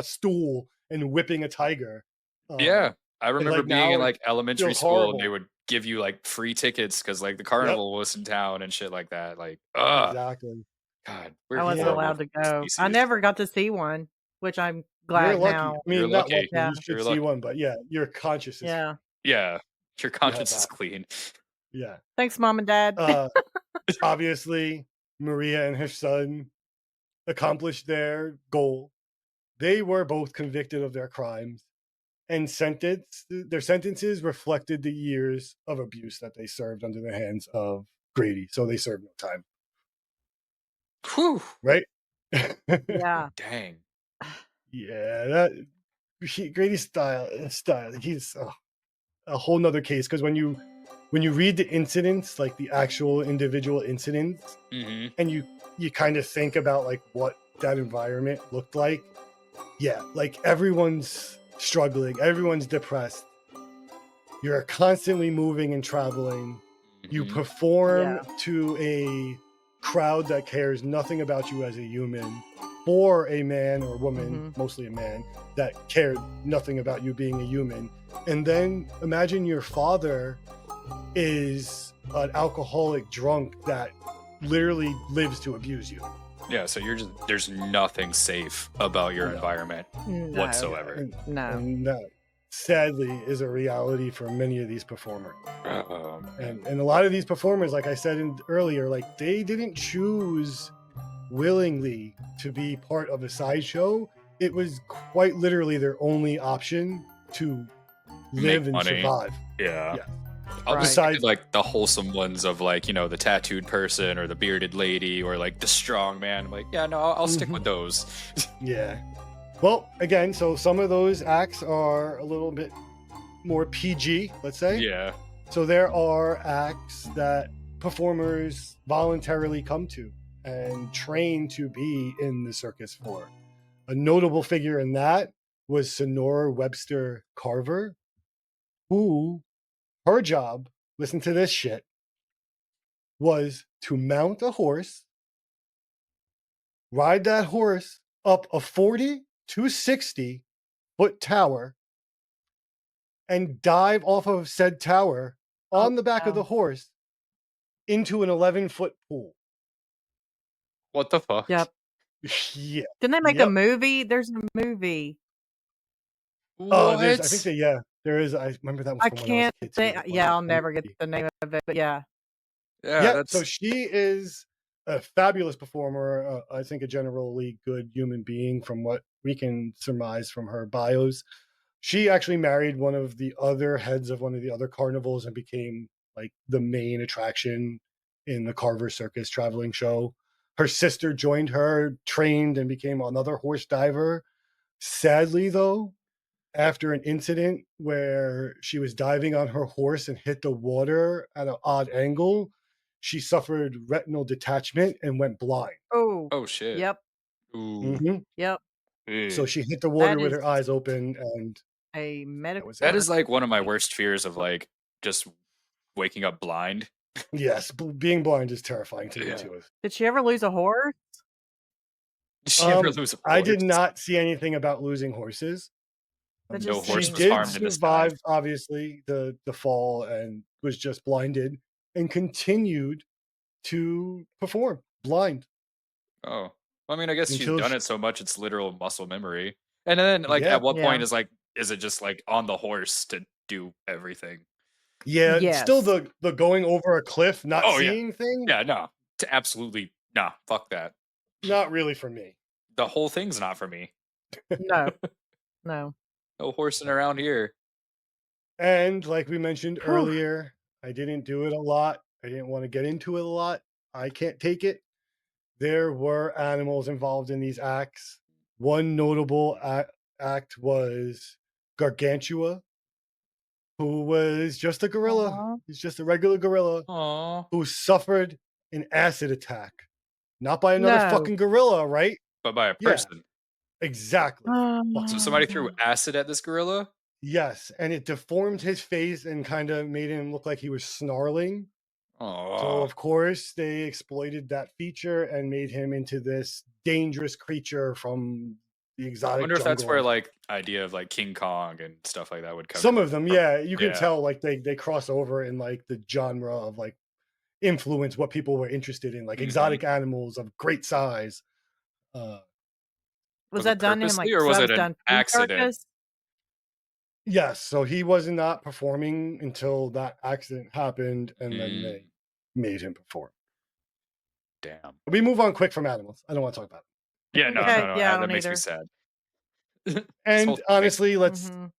stool and whipping a tiger. Yeah. I And remember like being in now it like elementary feels school and they horrible. would give you like free tickets because like the Yep, carnival was in town and shit like that. Like, ugh, exactly. God, I we're wasn't Yeah, horrible allowed to go. I species. never got to see one, which I'm you're glad lucky. now. I You're mean, not lucky. lucky. Yeah. You should You're see lucky. one, but yeah, your conscious is Yeah. Yeah. Your you have conscience is that. clean. Yeah. Thanks, Mom and Dad. Obviously, Maria and her son accomplished their goal. They were both convicted of their crimes and sentenced. Their sentences reflected the years of abuse that they served under the hands of Grady. So they served no time, Whew. right? Yeah. Dang. Yeah, that Grady's style. He's a whole nother case, because when you read the incidents, like the actual individual incidents, and you kind of think about like what that environment looked like. Yeah, like everyone's struggling, everyone's depressed. You're constantly moving and traveling. You perform to a crowd that cares nothing about you as a human, for a man or woman, mostly a man, that cared nothing about you being a human. And then imagine your father is an alcoholic drunk that literally lives to abuse you. Yeah, so you're just there's nothing safe about your environment No. whatsoever. And that sadly is a reality for many of these performers. And a lot of these performers, like I said earlier, like they didn't choose willingly to be part of a sideshow. It was quite literally their only option to live and money. survive. Yeah. Yeah. I'll just Besides, think like the wholesome ones of like, you know, the tattooed person or the bearded lady or like the strong man. I'm like, yeah, no, I'll stick with those. Yeah. Well, again, so some of those acts are a little bit more PG, let's say. Yeah. So there are acts that performers voluntarily come to and train to be in the circus for. A notable figure in that was Sonora Webster Carver, who her job, listen to this shit, was to mount a horse, ride that horse up a 40 to 60 foot tower, and dive off of said tower on the back of the horse into an 11-foot pool. What the fuck? Yep. Yeah. Didn't they make a movie? There's a movie. What? I think that, there is. I remember that was I from when I was can't a kid think. too. Yeah, I'll never get the name of it, but yeah. Yeah, so she is a fabulous performer. I think a generally good human being from what we can surmise from her bios. She actually married one of the other heads of one of the other carnivals and became like the main attraction in the Carver Circus traveling show. Her sister joined her, trained, and became another horse diver. Sadly, though, after an incident where she was diving on her horse and hit the water at an odd angle, she suffered retinal detachment and went blind. Oh shit. Yep. Ooh. Yep. So she hit the water That with is her eyes open, and a medical. That is like one of my worst fears of like just waking up blind. Yes, being blind is terrifying to me too. Did she ever lose a horse? Did she ever lose a horse? I did not see anything about losing horses. No horse She was did harmed in the sky. survive, obviously, the fall, and was just blinded and continued to perform blind. Oh, I mean, I guess she's Until done it so much it's literal muscle memory. And then, like, Yeah. at what point Yeah. is it just like on the horse to do everything? Yeah, still Yes. the going over a cliff, not Oh, yeah. seeing thing, Yeah, no, absolutely, nah, fuck that. not really for me. The whole thing's not for me. No. No. No horsing around here. And like we mentioned Whew. earlier, I didn't do it a lot I didn't want to get into it a lot. I can't take it. There were animals involved in these acts. One notable act was Gargantua, who was just a gorilla. Aw. He's just a regular gorilla Aw. who suffered an acid attack. Not by another No. fucking gorilla, right? But by a Yeah. person. Exactly. So somebody threw acid at this gorilla? Yes, and it deformed his face and kind of made him look like he was snarling. So, Oh. of course, they exploited that feature and made him into this dangerous creature from the I exotic wonder if that's jungle. where like idea of like King Kong and stuff like that would come Some in of them, from. yeah, you can Yeah. tell like they cross over in like the genre of like influence what people were interested in, like Mhm. exotic animals of great size. Was that it done in purposely, like or was so that it was an done accident? pre-circus? Yes, so he was not performing until that accident happened, and then they made him perform. Damn. We move on quick from animals. I don't want to talk about it. Yeah, no, Okay, no, yeah, I that don't makes me either. sad. This whole And thing makes- honestly, let's Mhm.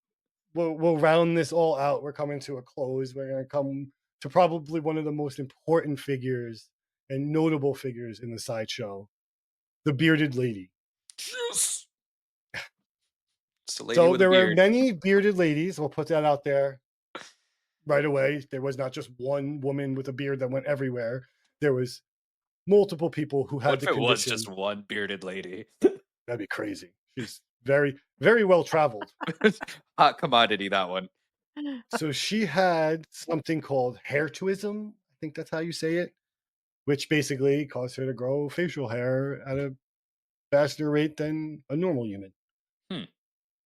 we'll round this all out. We're coming to a close. We're going to come to probably one of the most important figures and notable figures in the sideshow, the bearded lady. Yes. It's a lady So with a there were beard. many bearded ladies. We'll put that out there right away. There was not just one woman with a beard that went everywhere. There was multiple people who had What the if it was condition. just one bearded lady? That'd be crazy. She's very, very well traveled. Hot commodity, that one. So she had something called hairtuism. I think that's how you say it, which basically caused her to grow facial hair at a faster rate than a normal human.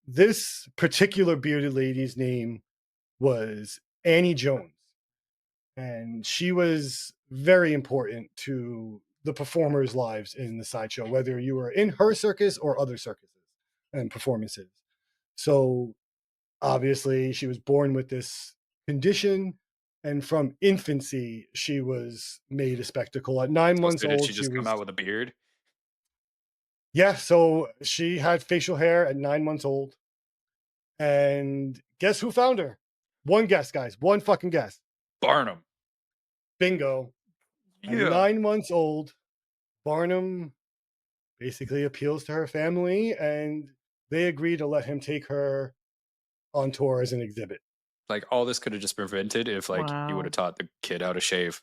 This particular bearded lady's name was Annie Jones. And she was very important to the performers' lives in the sideshow, whether you were in her circus or other circuses and performances. So obviously, she was born with this condition, and from infancy, she was made a spectacle. At 9 months So did old, she she just come was. out with a beard? Yeah, so she had facial hair at 9 months old. And guess who found her? One guess, guys. One fucking guess. Barnum. Bingo. At 9 months old, Barnum basically appeals to her family, and they agree to let him take her on tour as an exhibit. Like all this could have just been prevented if like you would have taught the kid how to shave.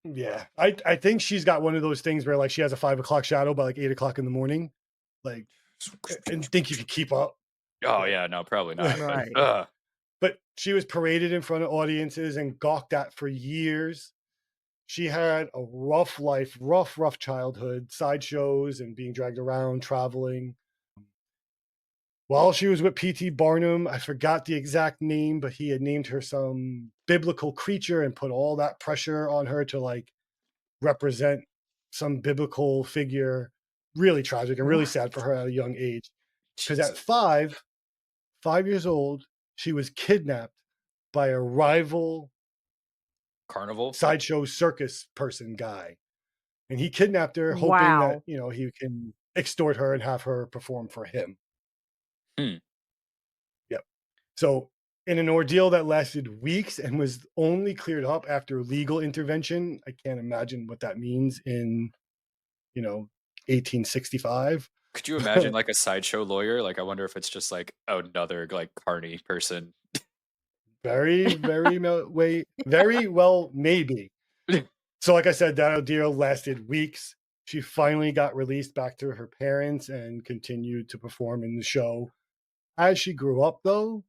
Yeah, I think she's got one of those things where like she has a 5 o'clock shadow by like 8 o'clock in the morning, like, and think you could keep up. Oh yeah, no, probably not. Right. But she was paraded in front of audiences and gawked at for years. She had a rough life, rough childhood, sideshows and being dragged around, traveling. While she was with P.T. Barnum, I forgot the exact name, but he had named her some biblical creature and put all that pressure on her to like represent some biblical figure. Really tragic and really sad for her at a young age. Because at 5 years old, she was kidnapped by a rival carnival sideshow circus person guy. And he kidnapped her, hoping that, you know, he can extort her and have her perform for him. Yep. So in an ordeal that lasted weeks and was only cleared up after legal intervention, I can't imagine what that means in, 1865. Could you imagine like a sideshow lawyer? Like, I wonder if it's just like another like carny person. Very well, maybe. So like I said, that ordeal lasted weeks. She finally got released back to her parents and continued to perform in the show. As she grew up, though,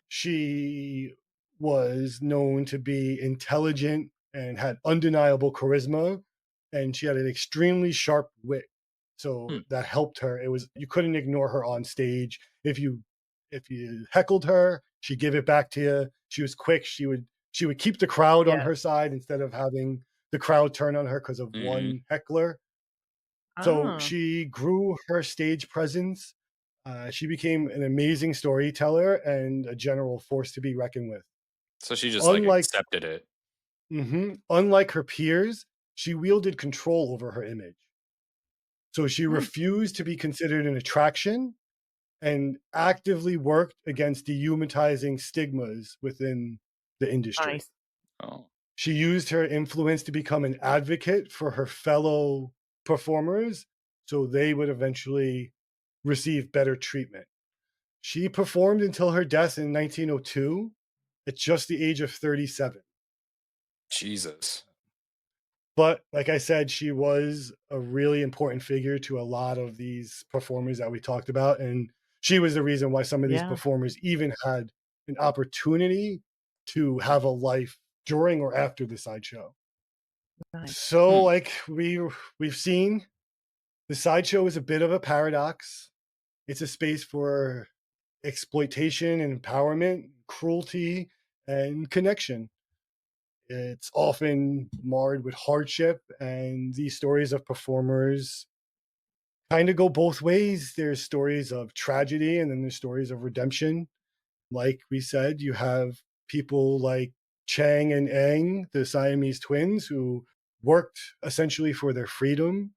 she was known to be intelligent and had undeniable charisma, and she had an extremely sharp wit. So that helped her. You couldn't ignore her on stage. If you heckled her, she'd give it back to you. She was quick. She would keep the crowd on her side instead of having the crowd turn on her because of one heckler. So she grew her stage presence. She became an amazing storyteller and a general force to be reckoned with. So she just like accepted it. Unlike her peers, she wielded control over her image. So she refused to be considered an attraction and actively worked against dehumanizing stigmas within the industry. Nice. Oh. She used her influence to become an advocate for her fellow performers so they would eventually receive better treatment. She performed until her death in 1902 at just the age of 37. Jesus. But like I said, she was a really important figure to a lot of these performers that we talked about. And she was the reason why some of these performers even had an opportunity to have a life during or after the sideshow. Nice. So like we've seen, the sideshow is a bit of a paradox. It's a space for exploitation and empowerment, cruelty and connection. It's often marred with hardship, and these stories of performers kind of go both ways. There's stories of tragedy, and then there's stories of redemption. Like we said, you have people like Chang and Eng, the Siamese twins, who worked essentially for their freedom.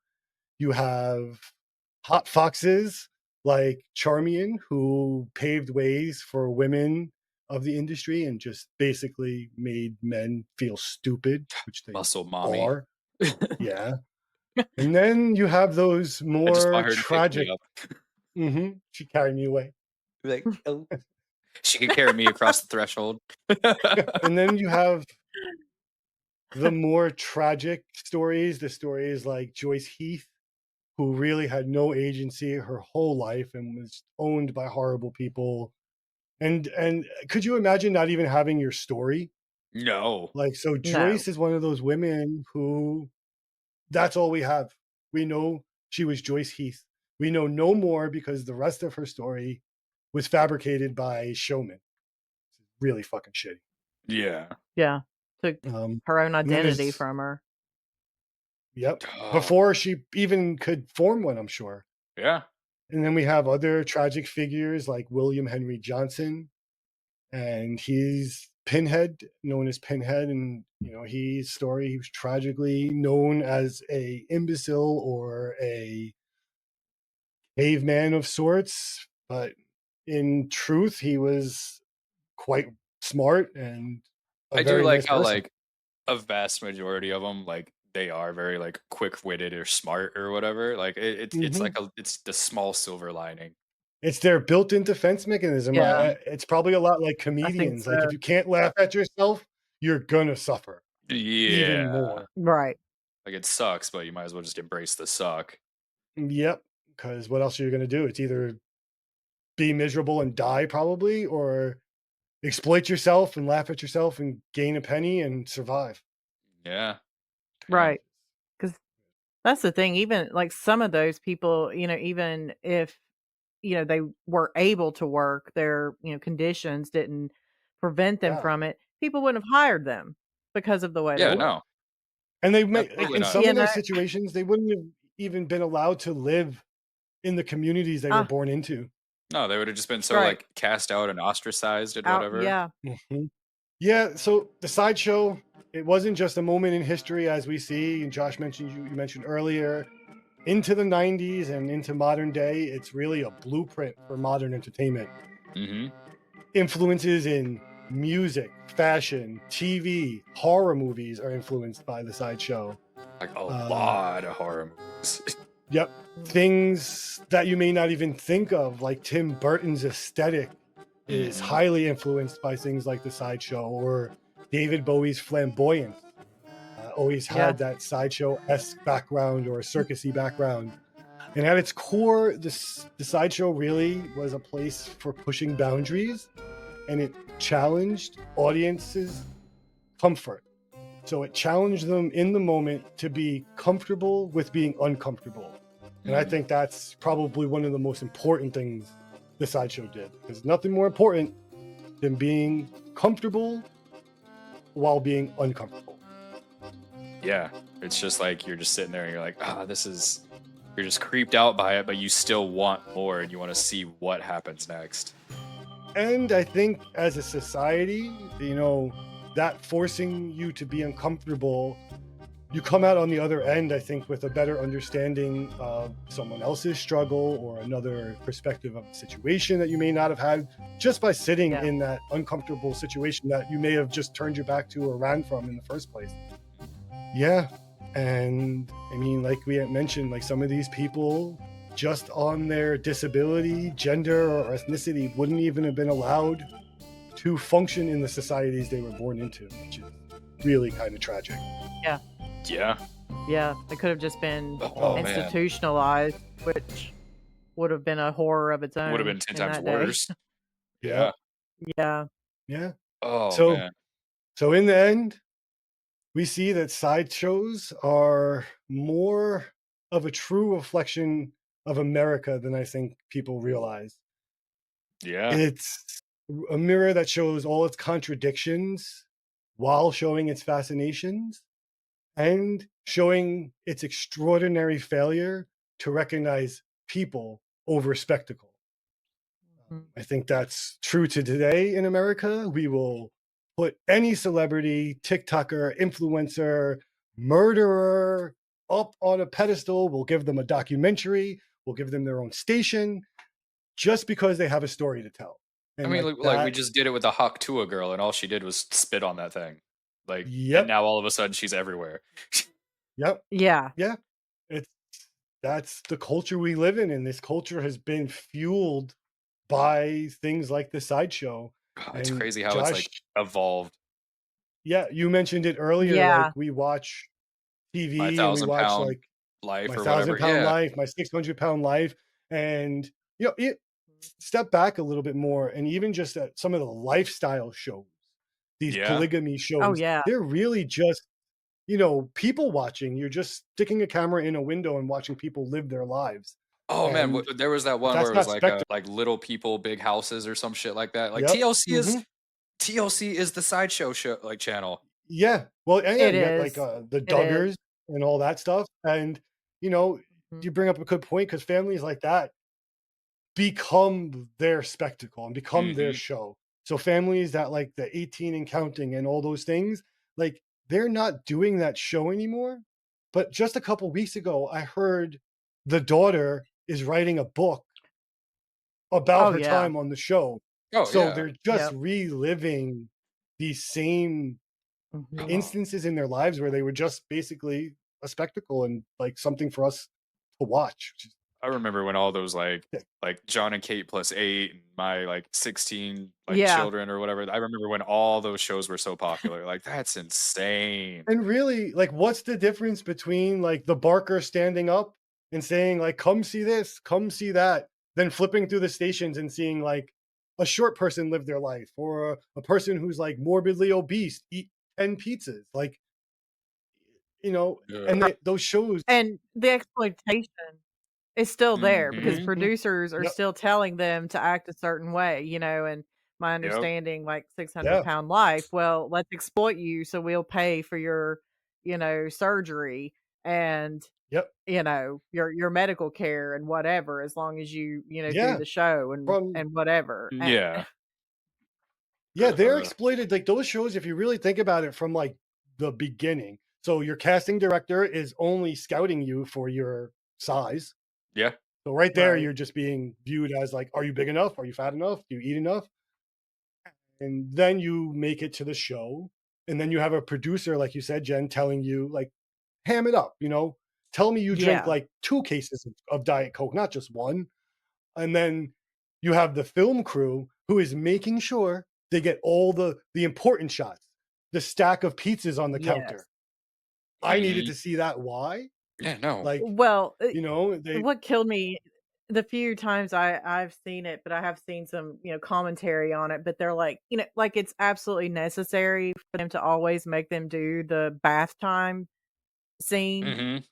You have hot foxes like Charmian, who paved ways for women of the industry and just basically made men feel stupid, which they Muscle mommy. are. Yeah. And then you have those more tragic. She carried me away. Like, oh. She could carry me across the threshold. And then you have the more tragic stories, the stories like Joyce Heath, who really had no agency her whole life and was owned by horrible people. And could you imagine not even having your story? No. Like, so Joyce is one of those women who, that's all we have. We know she was Joyce Heath. We know no more because the rest of her story was fabricated by showmen. Really fucking shitty. Yeah. Yeah. Took her own identity from her. Yep. Before she even could form one, I'm sure. Yeah. And then we have other tragic figures like William Henry Johnson, and he's Pinhead, known as Pinhead. And, you know, his story, he was tragically known as a imbecile or a caveman of sorts. But in truth, he was quite smart and I do like how person. Like a vast majority of them, like they are very like quick-witted or smart or whatever. Like it's like it's the small silver lining. It's their built-in defense mechanism. Yeah. It's probably a lot like comedians. So. Like if you can't laugh at yourself, you're gonna suffer. Yeah. Even more. Right. Like it sucks, but you might as well just embrace the suck. Yep. Because what else are you gonna do? It's either be miserable and die probably, or exploit yourself and laugh at yourself and gain a penny and survive. Yeah. Right. Because that's the thing. Even like some of those people, you know, even if, you know, they were able to work, their, you know, conditions didn't prevent them from it, people wouldn't have hired them because of the way they were. No. And they may, in some of those situations, they wouldn't have even been allowed to live in the communities they were born into. No, they would have just been so like cast out and ostracized and whatever. Yeah. Yeah. So the sideshow, it wasn't just a moment in history as we see, and Josh mentioned, you mentioned earlier, into the 90s and into modern day. It's really a blueprint for modern entertainment. Influences in music, fashion, TV, horror movies are influenced by the sideshow. Like a lot of horror movies. Yep. Things that you may not even think of, like Tim Burton's aesthetic is highly influenced by things like the sideshow, or David Bowie's flamboyance. Always had that sideshow-esque background or a circusy background. And at its core, the sideshow really was a place for pushing boundaries, and it challenged audiences' comfort. So it challenged them in the moment to be comfortable with being uncomfortable. And I think that's probably one of the most important things the sideshow did. There's nothing more important than being comfortable while being uncomfortable. Yeah, it's just like you're just sitting there and you're like, you're just creeped out by it, but you still want more and you want to see what happens next. And I think as a society, you know, that forcing you to be uncomfortable you come out on the other end, I think, with a better understanding of someone else's struggle or another perspective of a situation that you may not have had just by sitting in that uncomfortable situation that you may have just turned your back to or ran from in the first place. Yeah. And I mean, like we had mentioned, like some of these people just on their disability, gender, or ethnicity wouldn't even have been allowed to function in the societies they were born into, which is really kind of tragic. Yeah. Yeah. Yeah. It could have just been Oh, man. institutionalized, which would have been a horror of its own. Would have been 10 in times that day. worse. Yeah. Yeah. Yeah. Oh, man. So in the end, we see that sideshows are more of a true reflection of America than I think people realize. Yeah. It's a mirror that shows all its contradictions while showing its fascinations and showing its extraordinary failure to recognize people over spectacle. I think that's true to today in America. We will put any celebrity, TikToker, influencer, murderer up on a pedestal. We'll give them a documentary. We'll give them their own station just because they have a story to tell. And I mean, like we just did it with the Hawk Tuah girl, and all she did was spit on that thing. Like, and now all of a sudden she's everywhere. Yep. Yeah. Yeah. That's the culture we live in, and this culture has been fueled by things like the sideshow. Oh, it's crazy how it's like evolved. Yeah, you mentioned it earlier. Yeah. Like we watch TV My and we watch 1,000-pound like life my or whatever. 1,000-pound life, my 600-pound life, and step back a little bit more, and even just at some of the lifestyle shows, these polygamy shows, they're really just people watching. You're just sticking a camera in a window and watching people live their lives. Oh man, there was that one where it was like little people, big houses or some shit like that. Like TLC is the sideshow show channel. Yeah, well, It yeah, is. like the Duggars and all that stuff. And you bring up a good point because families like that become their spectacle and become their show. So families that like the 18 and counting and all those things, like they're not doing that show anymore. But just a couple weeks ago, I heard the daughter is writing a book about her time on the show. So they're just reliving these same instances in their lives where they were just basically a spectacle and like something for us to watch. I remember when all those like John and Kate plus 8 and my like 16 children or whatever. I remember when all those shows were so popular. Like that's insane. And really, like, what's the difference between like the Barker standing up and saying like, "Come see this, come see that," then flipping through the stations and seeing like a short person live their life or a person who's like morbidly obese eat 10 pizzas, like and those shows and the exploitation is still there because producers are still telling them to act a certain way, and my understanding, like 600-pound life, well, let's exploit you so we'll pay for your, surgery and your medical care and whatever, as long as you, do the show and whatever. They're exploited. Like those shows, if you really think about it from like the beginning. So your casting director is only scouting you for your size. Yeah. So right there, you're just being viewed as like, are you big enough? Are you fat enough? Do you eat enough? And then you make it to the show. And then you have a producer, like you said, Jen, telling you like, ham it up, tell me you drink like 2 cases of Diet Coke, not just one. And then you have the film crew who is making sure they get all the important shots, the stack of pizzas on the counter. I needed to see that. Why? Yeah, no. Like, well, what killed me the few times I've seen it, but I have seen some, commentary on it, but they're like, like it's absolutely necessary for them to always make them do the bath time scene.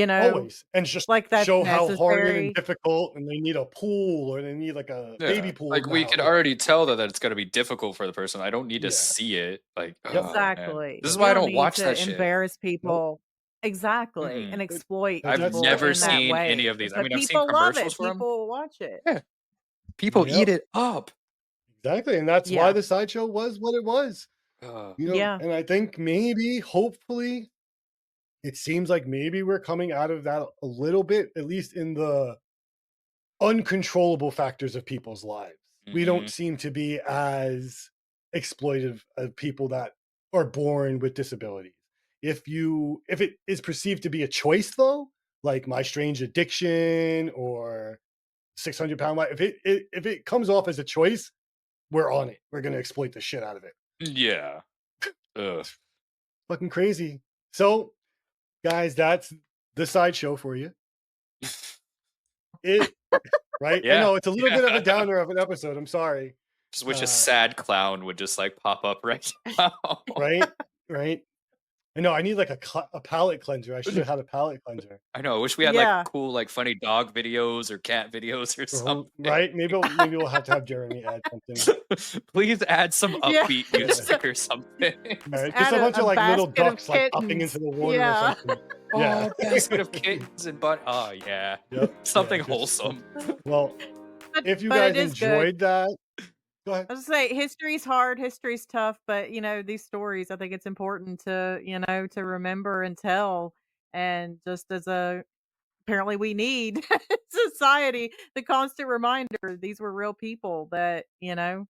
Always. And just like that's show necessary. how hard and difficult, and they need a pool or they need like a baby pool. Like we could already tell that it's going to be difficult for the person. I don't need to see it. Like exactly. This is why I don't watch that shit. Embarrass people. Exactly. And exploit people. I've never in seen that way. any of these. But I mean, I've seen commercials for them. People watch it. Yeah. People eat it up. Exactly. And that's why the sideshow was what it was. And I think maybe, hopefully, it seems like maybe we're coming out of that a little bit, at least in the uncontrollable factors of people's lives. We don't seem to be as exploitive of people that are born with disabilities. If it is perceived to be a choice, though, like My Strange Addiction or 600-Pound Life, if it comes off as a choice, we're on it. We're gonna exploit the shit out of it. Yeah. Ugh. Fucking crazy. So, guys, that's the sideshow for you. It right? I Yeah. know it's a little bit of a downer of an episode. I'm sorry. Just wish a sad clown would just like pop up right now. Right? Right? I know I need like a palate cleanser. I should have had a palate cleanser. I know. I wish we had Yeah. like cool, like funny dog videos or cat videos or something. Right? Maybe we'll have to have Jeremy add something. Please add some Yeah. upbeat music or something. Right? add Just a bunch of like little basket of ducks like upping kittens. into the water Yeah. or something. Oh, Yeah. basket of kittens and oh yeah. Yep. Something Yeah, just- wholesome. Well, if you But guys it is good. enjoyed that, go ahead. I was gonna say history's hard, history's tough, but these stories, I think it's important to, to remember and tell. And just as apparently we need society, the constant reminder, these were real people that, Yeah.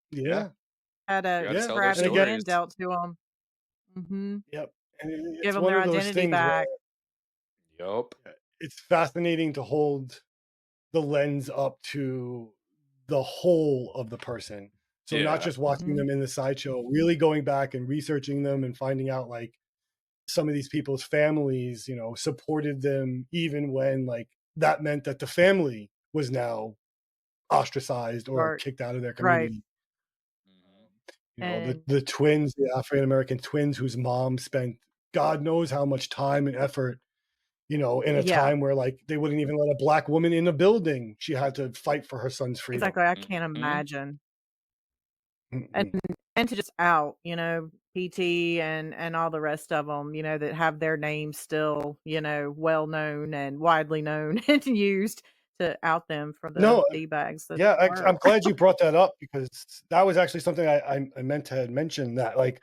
had a gotta Yeah. tell their And again- hand stories. dealt to them. Mm-hmm. Yep. And it's Give them one their of those identity things where back. Yup. it's fascinating to hold the lens up to the whole of the person. So Yeah. not just watching Mhm. them in the sideshow, really going back and researching them and finding out like some of these people's families, supported them even when like that meant that the family was now ostracized or Right. kicked out of their Right. community. And- The twins, the African American twins whose mom spent God knows how much time and effort, in a Yeah. time where like they wouldn't even let a black woman in a building. She had to fight for her son's freedom. Exactly. I can't Mhm. imagine. Mm-mm. And to just out, PT and all the rest of them, that have their names still, well known and widely known and used to out them for the No, D-bags. that Yeah, they were. I'm glad you brought that up because that was actually something I meant to mention, that like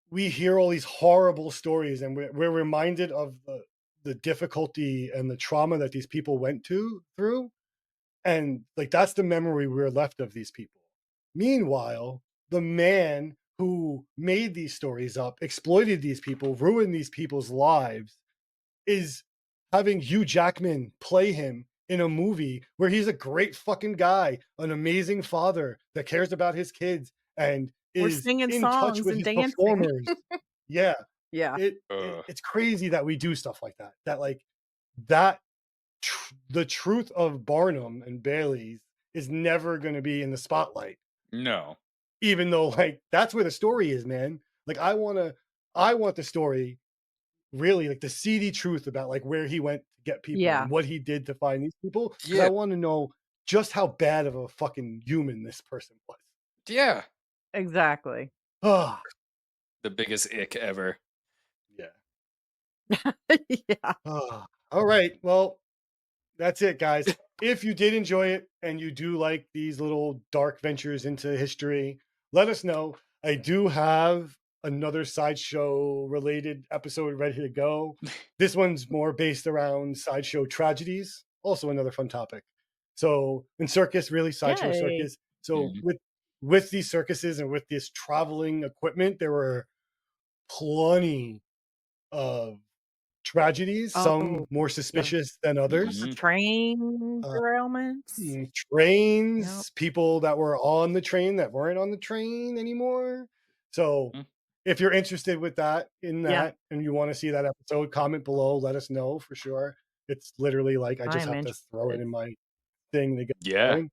we hear all these horrible stories and we're reminded of the difficulty and the trauma that these people went through, and like that's the memory we're left of these people. Meanwhile, the man who made these stories up, exploited these people, ruined these people's lives, is having Hugh Jackman play him in a movie where he's a great fucking guy, an amazing father that cares about his kids and We're is singing in touch songs with and his dancing. performers. Yeah. Yeah. It's crazy that we do stuff like that. That like that the truth of Barnum and Bailey's is never going to be in the spotlight, No. even though like that's where the story is, man. Like I want the story, really, like the seedy truth about like where he went to get people Yeah. and what he did to find these people, because Yeah. I want to know just how bad of a fucking human this person was. Yeah. Exactly. Ah, The biggest ick ever. yeah. Yeah. Ah. All right. Well, that's it, guys. If you did enjoy it and you do like these little dark ventures into history, let us know. I do have another sideshow related episode ready to go. This one's more based around sideshow tragedies, also another fun topic. So, in circus, really sideshow Yay. circus. So, Mhm. with these circuses and with this traveling equipment, there were plenty of tragedies, some Oh, more suspicious than others. Mhm. train derailments. Trains, people that were on the train that weren't on the train anymore. So Mm. if you're interested with that Yeah. and you want to see that episode, comment below, let us know for sure. It's literally like I I just am have to throw it interested. in my thing to get Yeah. going.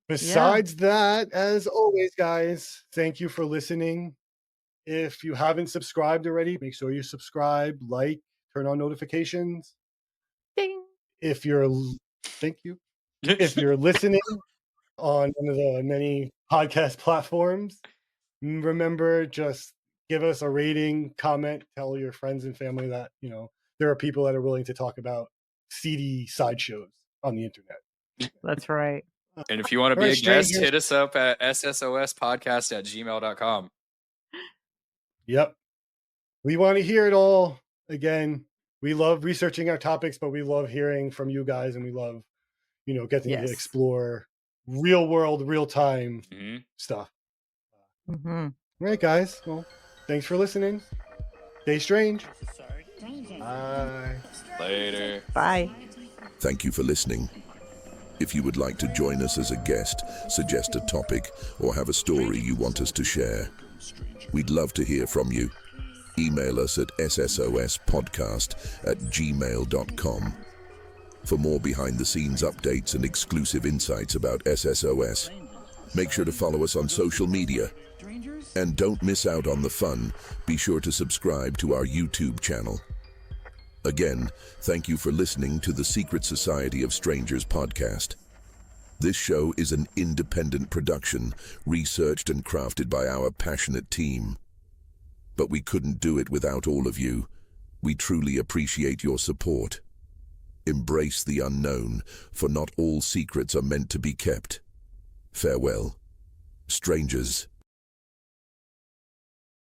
Besides that, as always, guys, thank you for listening. If you haven't subscribed already, make sure you subscribe, like, turn on notifications. Ding. If you're thank you. If you're listening on one of the many podcast platforms, remember, just give us a rating, comment, tell your friends and family that there are people that are willing to talk about seedy sideshows on the internet. That's right. And if you want to All be right, a guest, strangers. hit us up at ssospodcast@gmail.com. Yep, we want to hear it all. again, we love researching our topics, but we love hearing from you guys, and we love, getting to Yes. explore real world, real time stuff. Mm-hmm. All right, guys. Well, thanks for listening. Stay strange. Bye. Later. Bye. Thank you for listening. If you would like to join us as a guest, suggest a topic, or have a story you want us to share, we'd love to hear from you. Email us at ssospodcast@gmail.com. For more behind-the-scenes updates and exclusive insights about SSOS, make sure to follow us on social media. And don't miss out on the fun. Be sure to subscribe to our YouTube channel. Again, thank you for listening to the Secret Society of Strangers podcast. This show is an independent production, researched and crafted by our passionate team. But we couldn't do it without all of you. We truly appreciate your support. Embrace the unknown, for not all secrets are meant to be kept. Farewell, strangers.